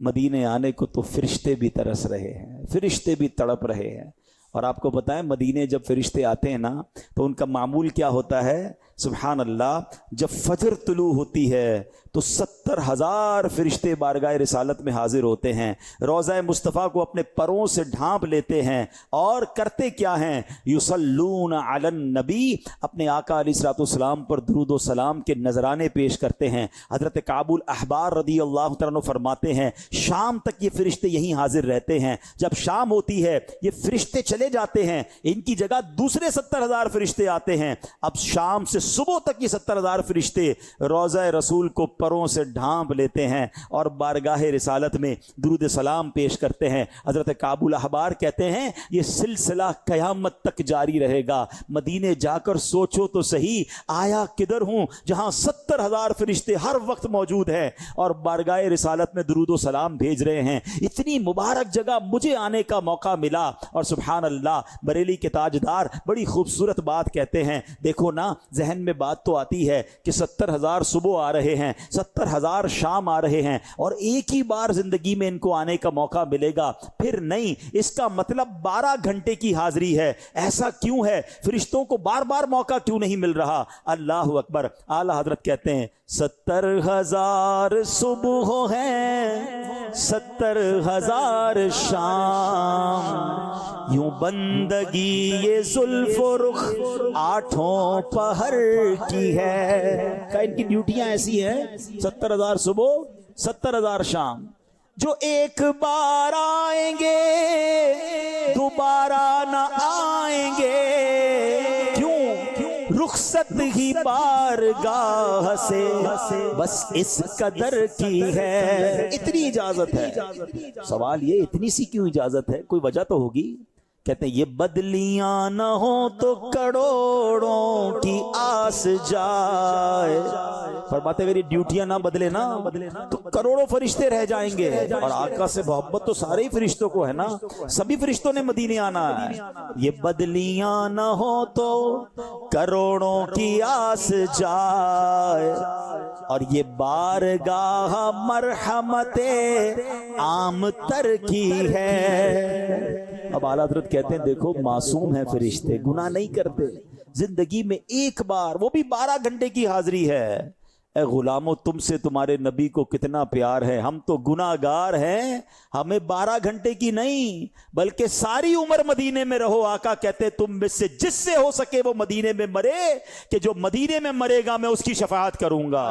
مدینے آنے کو تو فرشتے بھی ترس رہے ہیں، فرشتے بھی تڑپ رہے ہیں۔ اور آپ کو پتہ ہے مدینے جب فرشتے آتے ہیں نا تو ان کا معمول کیا ہوتا ہے؟ سبحان اللہ، جب فجر طلوع ہوتی ہے تو 70,000 فرشتے بارگاہ رسالت میں حاضر ہوتے ہیں، روضہ مصطفیٰ کو اپنے پروں سے ڈھانپ لیتے ہیں، اور کرتے کیا ہیں؟ یصلون علی النبی، اپنے آقا علیہ الصلوۃ والسلام پر درود و سلام کے نذرانے پیش کرتے ہیں۔ حضرت کعب الاحبار رضی اللہ تعالیٰ عنہ فرماتے ہیں شام تک یہ فرشتے یہیں حاضر رہتے ہیں، جب شام ہوتی ہے یہ فرشتے چلے جاتے ہیں، ان کی جگہ دوسرے 70,000 فرشتے آتے ہیں۔ اب شام سے صبح تک یہ 70,000 فرشتے روضہ رسول کو پروں سے ڈھانپ لیتے ہیں اور بارگاہ رسالت میں درود سلام پیش کرتے ہیں۔ حضرت کعب الاحبار کہتے ہیں یہ سلسلہ قیامت تک جاری رہے گا۔ مدینے جا کر سوچو تو صحیح، آیا کدھر ہوں جہاں 70,000 فرشتے ہر وقت موجود ہیں اور بارگاہ رسالت میں درود و سلام بھیج رہے ہیں۔ اتنی مبارک جگہ مجھے آنے کا موقع ملا، اور سبحان اللہ بریلی کے تاجدار بڑی خوبصورت بات کہتے ہیں۔ دیکھو نا، ذہن میں بات تو آتی ہے کہ 70,000 صبح آ رہے ہیں، 70,000 شام آ رہے ہیں، اور ایک ہی بار زندگی میں ان کو آنے کا موقع ملے گا، پھر نہیں۔ اس کا مطلب 12 گھنٹے کی حاضری ہے۔ ایسا کیوں ہے؟ فرشتوں کو بار بار موقع کیوں نہیں مل رہا؟ اللہ اکبر۔ اعلی حضرت کہتے ہیں 70,000 صبح ہیں، 70,000 شام، یوں بندگی یہ زلف و رخ 8 پہر کی ہے۔ کہ ان کی ڈیوٹیاں ایسی ہیں، 70,000 صبح، 70,000 شام، جو ایک بار آئیں گے دوبارہ نہ آئیں گے، کیوں؟ رخصت ہی بارگاہ سے بس اس قدر کی ہے۔ اتنی اجازت ہے۔ سوال یہ اتنی سی کیوں اجازت ہے؟ کوئی وجہ تو ہوگی۔ کہتے ہیں یہ بدلیاں نہ ہو تو کروڑوں کی آس جائے۔ فرماتے میری ڈیوٹیاں نہ بدلے نا تو کروڑوں فرشتے رہ جائیں گے، اور آقا سے محبت تو سارے ہی فرشتوں کو ہے نا، سبھی فرشتوں نے مدینے آنا ہے۔ یہ بدلیاں نہ ہو تو کروڑوں کی آس جائے، اور یہ بارگاہ مرحمت عام تر کی ہے۔ اب اعلیٰ حضرت کہتے ہیں دیکھو معصوم ہیں فرشتے، گناہ نہیں کرتے، زندگی میں ایک بار، وہ بھی 12 گھنٹے کی حاضری ہے۔ اے غلامو، تم سے تمہارے نبی کو کتنا پیار ہے، ہم تو گناہ گار ہیں، ہمیں 12 گھنٹے کی نہیں بلکہ ساری عمر مدینے میں رہو۔ آقا کہتے تم میں سے جس سے ہو سکے وہ مدینے میں مرے، کہ جو مدینے میں مرے گا میں اس کی شفاعت کروں گا۔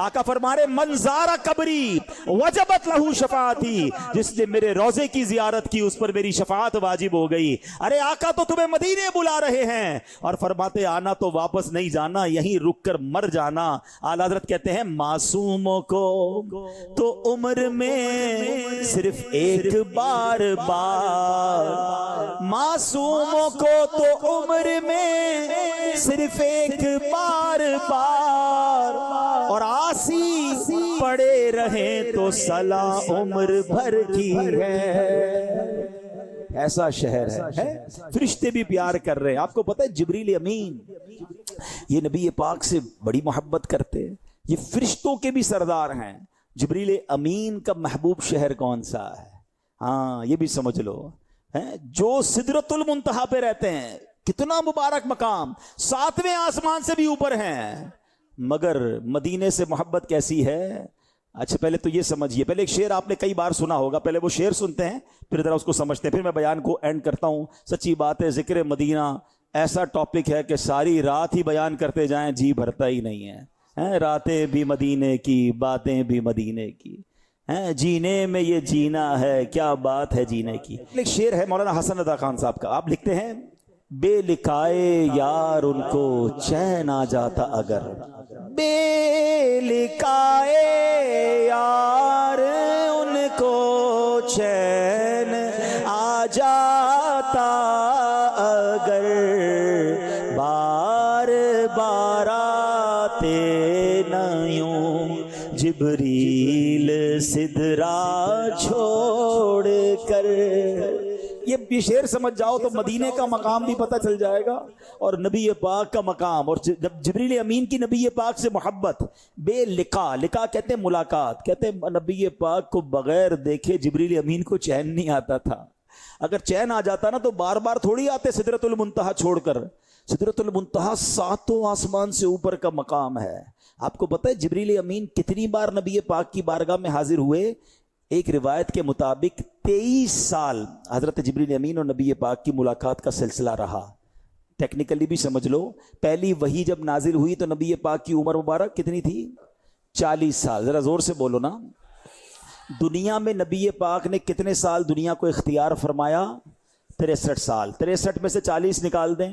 آقا فرما رہے من زار قبری وجبت لہو شفاعتی، جس نے میرے روضے کی زیارت کی اس پر میری شفاعت واجب ہو گئی۔ ارے آقا تو تمہیں مدینے بلا رہے ہیں، اور فرماتے آنا تو واپس نہیں جانا، یہیں رک کر مر جانا۔ اعلیٰ حضرت کہتے ہیں معصوموں کو تو عمر میں صرف ایک بار، معصوموں کو تو عمر میں صرف ایک بار، اور عاصی پڑے رہیں تو صلاح عمر بھر کی ہے۔ ایسا شہر ہے، فرشتے بھی پیار کر رہے ہیں۔ آپ کو پتہ ہے جبریل امین یہ نبی پاک سے بڑی محبت کرتے ہیں، یہ فرشتوں کے بھی سردار ہیں۔ جبریل امین کا محبوب شہر کون سا ہے؟ ہاں یہ بھی سمجھ لو، جو سدرۃ المنتہا پہ رہتے ہیں، کتنا مبارک مقام، 7ویں آسمان سے بھی اوپر ہیں، مگر مدینے سے محبت کیسی ہے؟ اچھا پہلے تو یہ سمجھیے، پہلے ایک شعر آپ نے کئی بار سنا ہوگا، پہلے وہ شعر سنتے ہیں پھر ذرا اس کو سمجھتے ہیں، پھر میں بیان کو اینڈ کرتا ہوں۔ سچی بات ہے ذکر مدینہ ایسا ٹاپک ہے کہ ساری رات ہی بیان کرتے جائیں جی بھرتا ہی نہیں ہے۔ راتیں بھی مدینے کی، باتیں بھی مدینے کی، جینے میں یہ جینا ہے، کیا بات ہے جینے کی۔ ایک شعر ہے مولانا حسن عطا خان صاحب کا، آپ لکھتے ہیں بے لکھائے یار ان کو چین آ جاتا اگر، بے لکھائے یار ان کو چین آ جاتا اگر، بار بار آتے نہ یوں جبریل سدرا چھوڑ کر۔ یہ شعر سمجھ جاؤ تو مدینے کا مقام بھی پتہ چل جائے گا، اور نبی پاک کا مقام، اور جب جبریل امین کی نبی پاک سے محبت۔ بے لقا، لقا کہتے ہیں ملاقات، کہتے ہیں نبی پاک کو بغیر دیکھے جبریل امین کو چین نہیں آتا تھا۔ اگر چین آ جاتا نا تو بار بار تھوڑی آتے سدرۃ المنتہا چھوڑ کر۔ سدرۃ المنتہا 7 آسمان سے اوپر کا مقام ہے۔ آپ کو پتہ ہے جبریل امین کتنی بار نبی پاک کی بارگاہ میں حاضر ہوئے؟ ایک روایت کے مطابق 23 سال حضرت جبریل امین اور نبی پاک کی ملاقات کا سلسلہ رہا۔ ٹیکنیکلی بھی سمجھ لو، پہلی وحی جب نازل ہوئی تو نبی پاک کی عمر مبارک کتنی تھی؟ 40 سال۔ ذرا زور سے بولو نا۔ دنیا میں نبی پاک نے کتنے سال دنیا کو اختیار فرمایا؟ 63 سال۔ 63 میں سے 40 نکال دیں،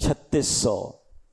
3600।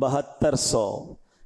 7200।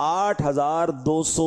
8200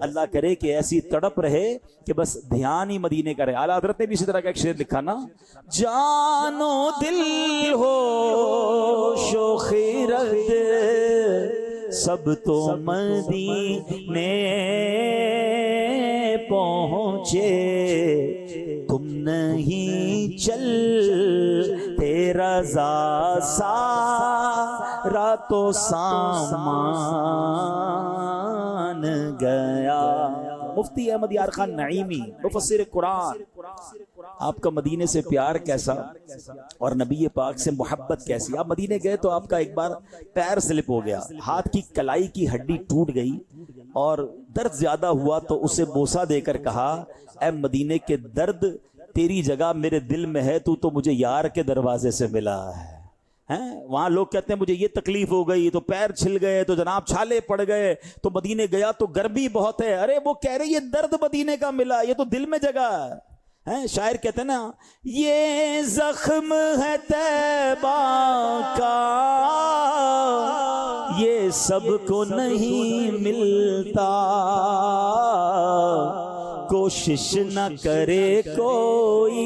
اللہ کرے کہ ایسی تڑپ رہے کہ بس دھیان ہی مدینے کا رہے. اعلیٰ حضرت نے بھی اسی طرح کا ایک شعر لکھا نا, جانو دل ہو شوخی رکھ سب تو مدینے پہنچے, تم نہیں چل تیرا سارا تو سامان گیا. مفتی احمد یار خان نعیمی مفسر قرآن, آپ کا مدینے سے پیار کیسا اور نبی پاک سے محبت کیسی. آپ مدینے گئے تو آپ کا ایک بار پیر سلپ ہو گیا, ہاتھ کی کلائی کی ہڈی ٹوٹ گئی اور درد زیادہ ہوا تو اسے بوسہ دے کر کہا, اے مدینے کے درد تیری جگہ میرے دل میں ہے, تو مجھے یار کے دروازے سے ملا ہے. وہاں لوگ کہتے ہیں مجھے یہ تکلیف ہو گئی تو پیر چھل گئے تو جناب چھالے پڑ گئے تو مدینے گیا تو گرمی بہت ہے. ارے وہ کہہ رہے یہ درد مدینے کا ملا, یہ تو دل میں جگہ ہے. شاعر کہتے ہیں نا, یہ زخم ہے طیبہ کا یہ سب کو نہیں ملتا, کوشش نہ کرے کوئی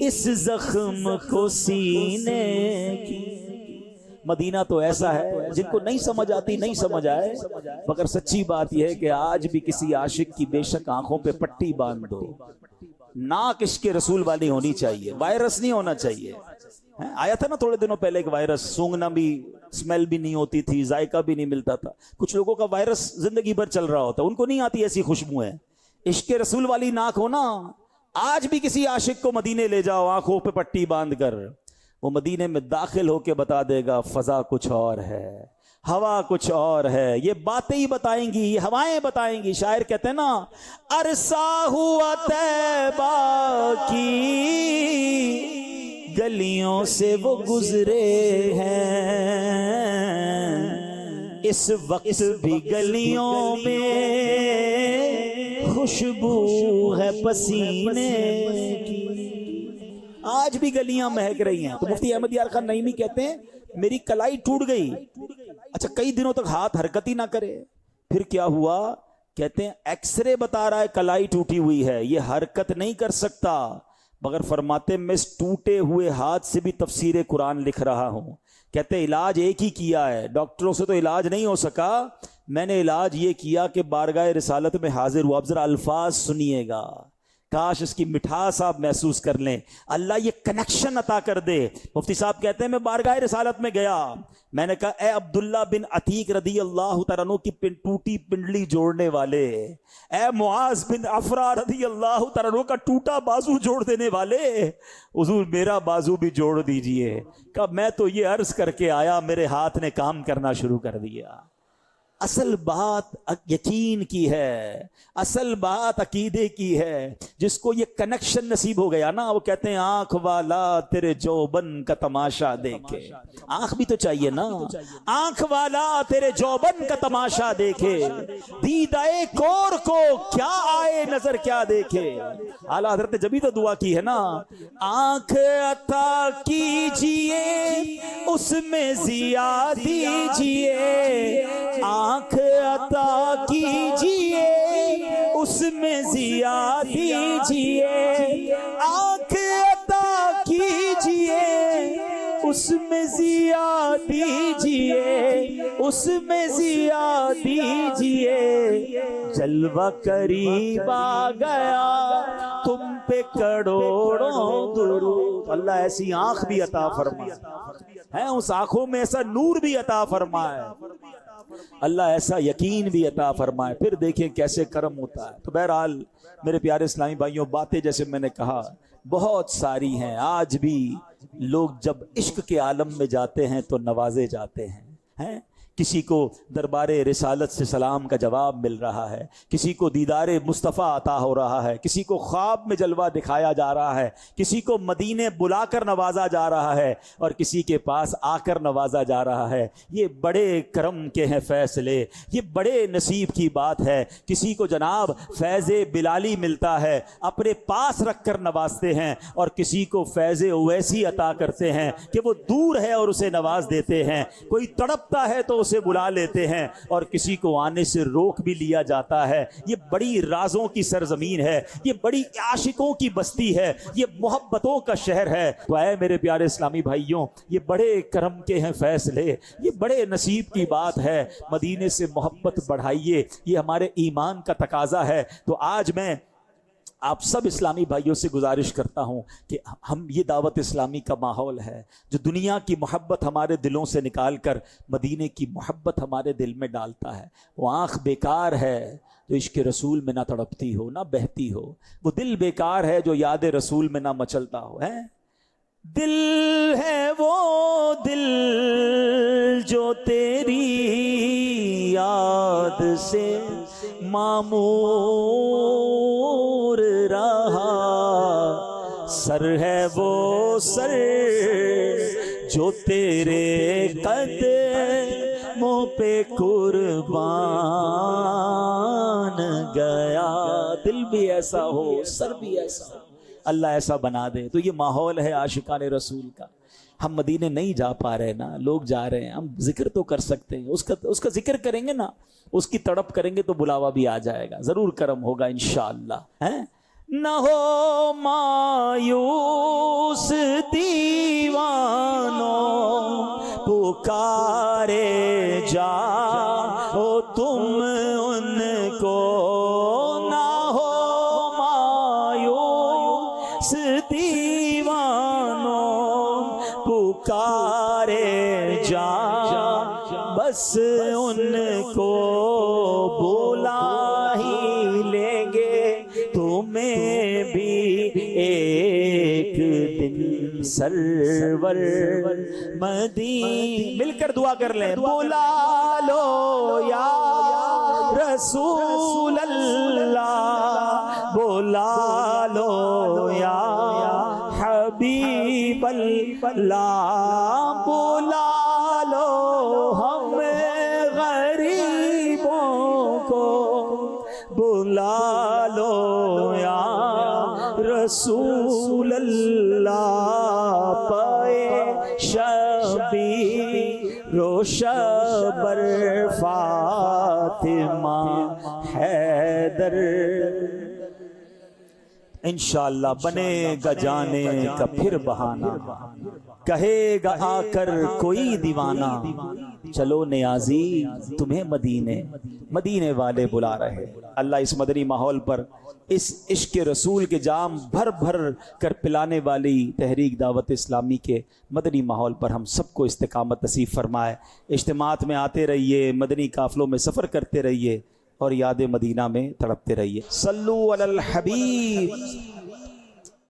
اس زخم کو سینے کی. مدینہ تو ایسا ہے جن کو نہیں سمجھ آتی نہیں سمجھ آئے, مگر سچی بات یہ ہے کہ آج بھی کسی عاشق کی بے شک آنکھوں پہ پٹی باندھ دو, ناک عشق رسول والی ہونی چاہیے, وائرس نہیں ہونا چاہیے. آیا تھا نا تھوڑے دنوں پہلے ایک وائرس, سونگنا بھی اسمیل بھی نہیں ہوتی تھی, ذائقہ بھی نہیں ملتا تھا. کچھ لوگوں کا وائرس زندگی بھر چل رہا ہوتا, ان کو نہیں آتی ایسی خوشبو ہے. عشق رسول والی ناک ہونا, آج بھی کسی عاشق کو مدینے لے جاؤ آنکھوں پہ پٹی باندھ کر, وہ مدینے میں داخل ہو کے بتا دے گا فضا کچھ اور ہے, ہوا کچھ اور ہے. یہ باتیں ہی بتائیں گی, یہ ہوائیں بتائیں گی. شاعر کہتے ہیں نا, عرصہ ہوا طیبہ کی گلیوں سے وہ گزرے ہیں, اس وقت بھی گلیوں میں خوشبو ہے پسینے کی. آج بھی گلیاں مہک رہی ہیں. تو مفتی احمد یار خان نعیمی کہتے ہیں میری کلائی ٹوٹ گئی, اچھا کئی دنوں تک ہاتھ حرکت ہی نہ کرے. پھر کیا ہوا؟ کہتے ہیں ایکس رے بتا رہا ہے کلائی ٹوٹی ہوئی ہے, یہ حرکت نہیں کر سکتا. مگر فرماتے میں اس ٹوٹے ہوئے ہاتھ سے بھی تفسیر قرآن لکھ رہا ہوں. کہتے علاج ایک ہی کیا ہے, ڈاکٹروں سے تو علاج نہیں ہو سکا, میں نے علاج یہ کیا کہ بارگاہ رسالت میں حاضر ہوا. اب ذرا الفاظ سنیے گا, کاش اس کی مٹھاس آپ محسوس کر لیں, اللہ یہ کنیکشن عطا کر دے. مفتی صاحب کہتے ہیں میں بارگاہ رسالت میں گیا, میں نے کہا اے عبداللہ بن عتیق رضی اللہ تعالیٰ عنہ کی ٹوٹی پنڈلی جوڑنے والے, اے معاذ بن عفرا رضی اللہ تعالیٰ عنہ کا ٹوٹا بازو جوڑ دینے والے, حضور میرا بازو بھی جوڑ دیجئے. کہا میں تو یہ عرض کر کے آیا, میرے ہاتھ نے کام کرنا شروع کر دیا. اصل بات یقین کی ہے, اصل بات عقیدے کی ہے. جس کو یہ کنیکشن نصیب ہو گیا نا, وہ کہتے ہیں آنکھ والا تیرے جوبن کا تماشا دیکھے. آنکھ بھی تو چاہیے نا, آنکھ والا تیرے جوبن کا تماشا دیکھے, دیدائے کور کو کیا آئے نظر کیا دیکھے. اعلیٰ حضرت نے جبھی تو دعا کی ہے نا, آنکھ عطا کیجئے اس میں ضیا دیجئے, آنکھ عطا کیجئے اس میں ضیا دیجئے, آنکھ عطا کیجئے اس میں ضیا دیجئے, اس میں ضیا دیجئے. جلوہ قریب آ گیا تم پہ کروڑوں درود. اللہ ایسی آنکھ بھی عطا فرمائے, اس آنکھوں میں ایسا نور بھی عطا فرمائے, اللہ ایسا یقین بھی عطا فرمائے. پھر دیکھیں کیسے کرم ہوتا ہے. تو بہرحال میرے پیارے اسلامی بھائیوں, باتیں جیسے میں نے کہا بہت ساری ہیں. آج بھی لوگ جب عشق کے عالم میں جاتے ہیں تو نوازے جاتے ہیں. کسی کو دربار رسالت سے سلام کا جواب مل رہا ہے, کسی کو دیدار مصطفیٰ عطا ہو رہا ہے, کسی کو خواب میں جلوہ دکھایا جا رہا ہے, کسی کو مدینے بلا کر نوازا جا رہا ہے, اور کسی کے پاس آ کر نوازا جا رہا ہے. یہ بڑے کرم کے ہیں فیصلے, یہ بڑے نصیب کی بات ہے. کسی کو جناب فیض بلالی ملتا ہے, اپنے پاس رکھ کر نوازتے ہیں, اور کسی کو فیض اویسی عطا کرتے ہیں کہ وہ دور ہے اور اسے نواز دیتے ہیں. کوئی تڑپتا ہے تو سے بلا لیتے ہیں اور کسی کو آنے سے روک بھی لیا جاتا ہے۔ یہ بڑی رازوں کی سرزمین ہے، یہ بڑی عاشقوں کی بستی ہے، یہ محبتوں کا شہر ہے۔ تو اے میرے پیارے اسلامی بھائیوں، یہ بڑے کرم کے ہیں فیصلے، یہ بڑے نصیب کی بات ہے۔ مدینے سے محبت بڑھائیے، یہ ہمارے ایمان کا تقاضا ہے۔ تو آج میں آپ سب اسلامی بھائیوں سے گزارش کرتا ہوں کہ ہم یہ دعوت اسلامی کا ماحول ہے جو دنیا کی محبت ہمارے دلوں سے نکال کر مدینے کی محبت ہمارے دل میں ڈالتا ہے۔ وہ آنکھ بیکار ہے جو عشق رسول میں نہ تڑپتی ہو نہ بہتی ہو، وہ دل بیکار ہے جو یاد رسول میں نہ مچلتا ہو۔ ہے دل ہے وہ دل جو تیری یاد سے معمور رہا، سر ہے وہ سر جو تیرے قدموں پہ قربان گیا۔ دل بھی ایسا ہو، سر بھی ایسا ہو، اللہ ایسا بنا دے۔ تو یہ ماحول ہے عاشقان رسول کا۔ ہم مدینے نہیں جا پا رہے نا، لوگ جا رہے ہیں، ہم ذکر تو کر سکتے ہیں، اس کا ذکر کریں گے نا، اس کی تڑپ کریں گے تو بلاوا بھی آ جائے گا، ضرور کرم ہوگا انشاءاللہ۔ نہ ہو مایوس دیوانوں، پکارے جاؤ تم ان کو، نہ ہو مایوس دیوانوں، پکارے جاؤ بس ان کو، بلا ہی لیں گے تمہیں بھی ایک دن سرور مدینہ۔ مل کر دعا کر لیں، بلا لو یا رسول اللہ، بلا لو یا حبیب اللہ، بلا لو ہم غریبوں کو، بلا لو یا رسول اللہ، پائے شبیر و شبر فاطمہ حیدر، انشاءاللہ بنے گا جانے کا پھر بہانہ، کہے گا آ کر کوئی دیوانہ، چلو نیازی تمہیں مدینے والے بلا رہے۔ اللہ اس مدنی ماحول پر، اس عشق رسول کے جام بھر بھر کر پلانے والی تحریک دعوت اسلامی کے مدنی ماحول پر ہم سب کو استقامت نصیب فرمائے۔ اجتماعات میں آتے رہیے، مدنی قافلوں میں سفر کرتے رہیے اور یاد مدینہ میں تڑپتے رہیے۔ صلو علی الحبیب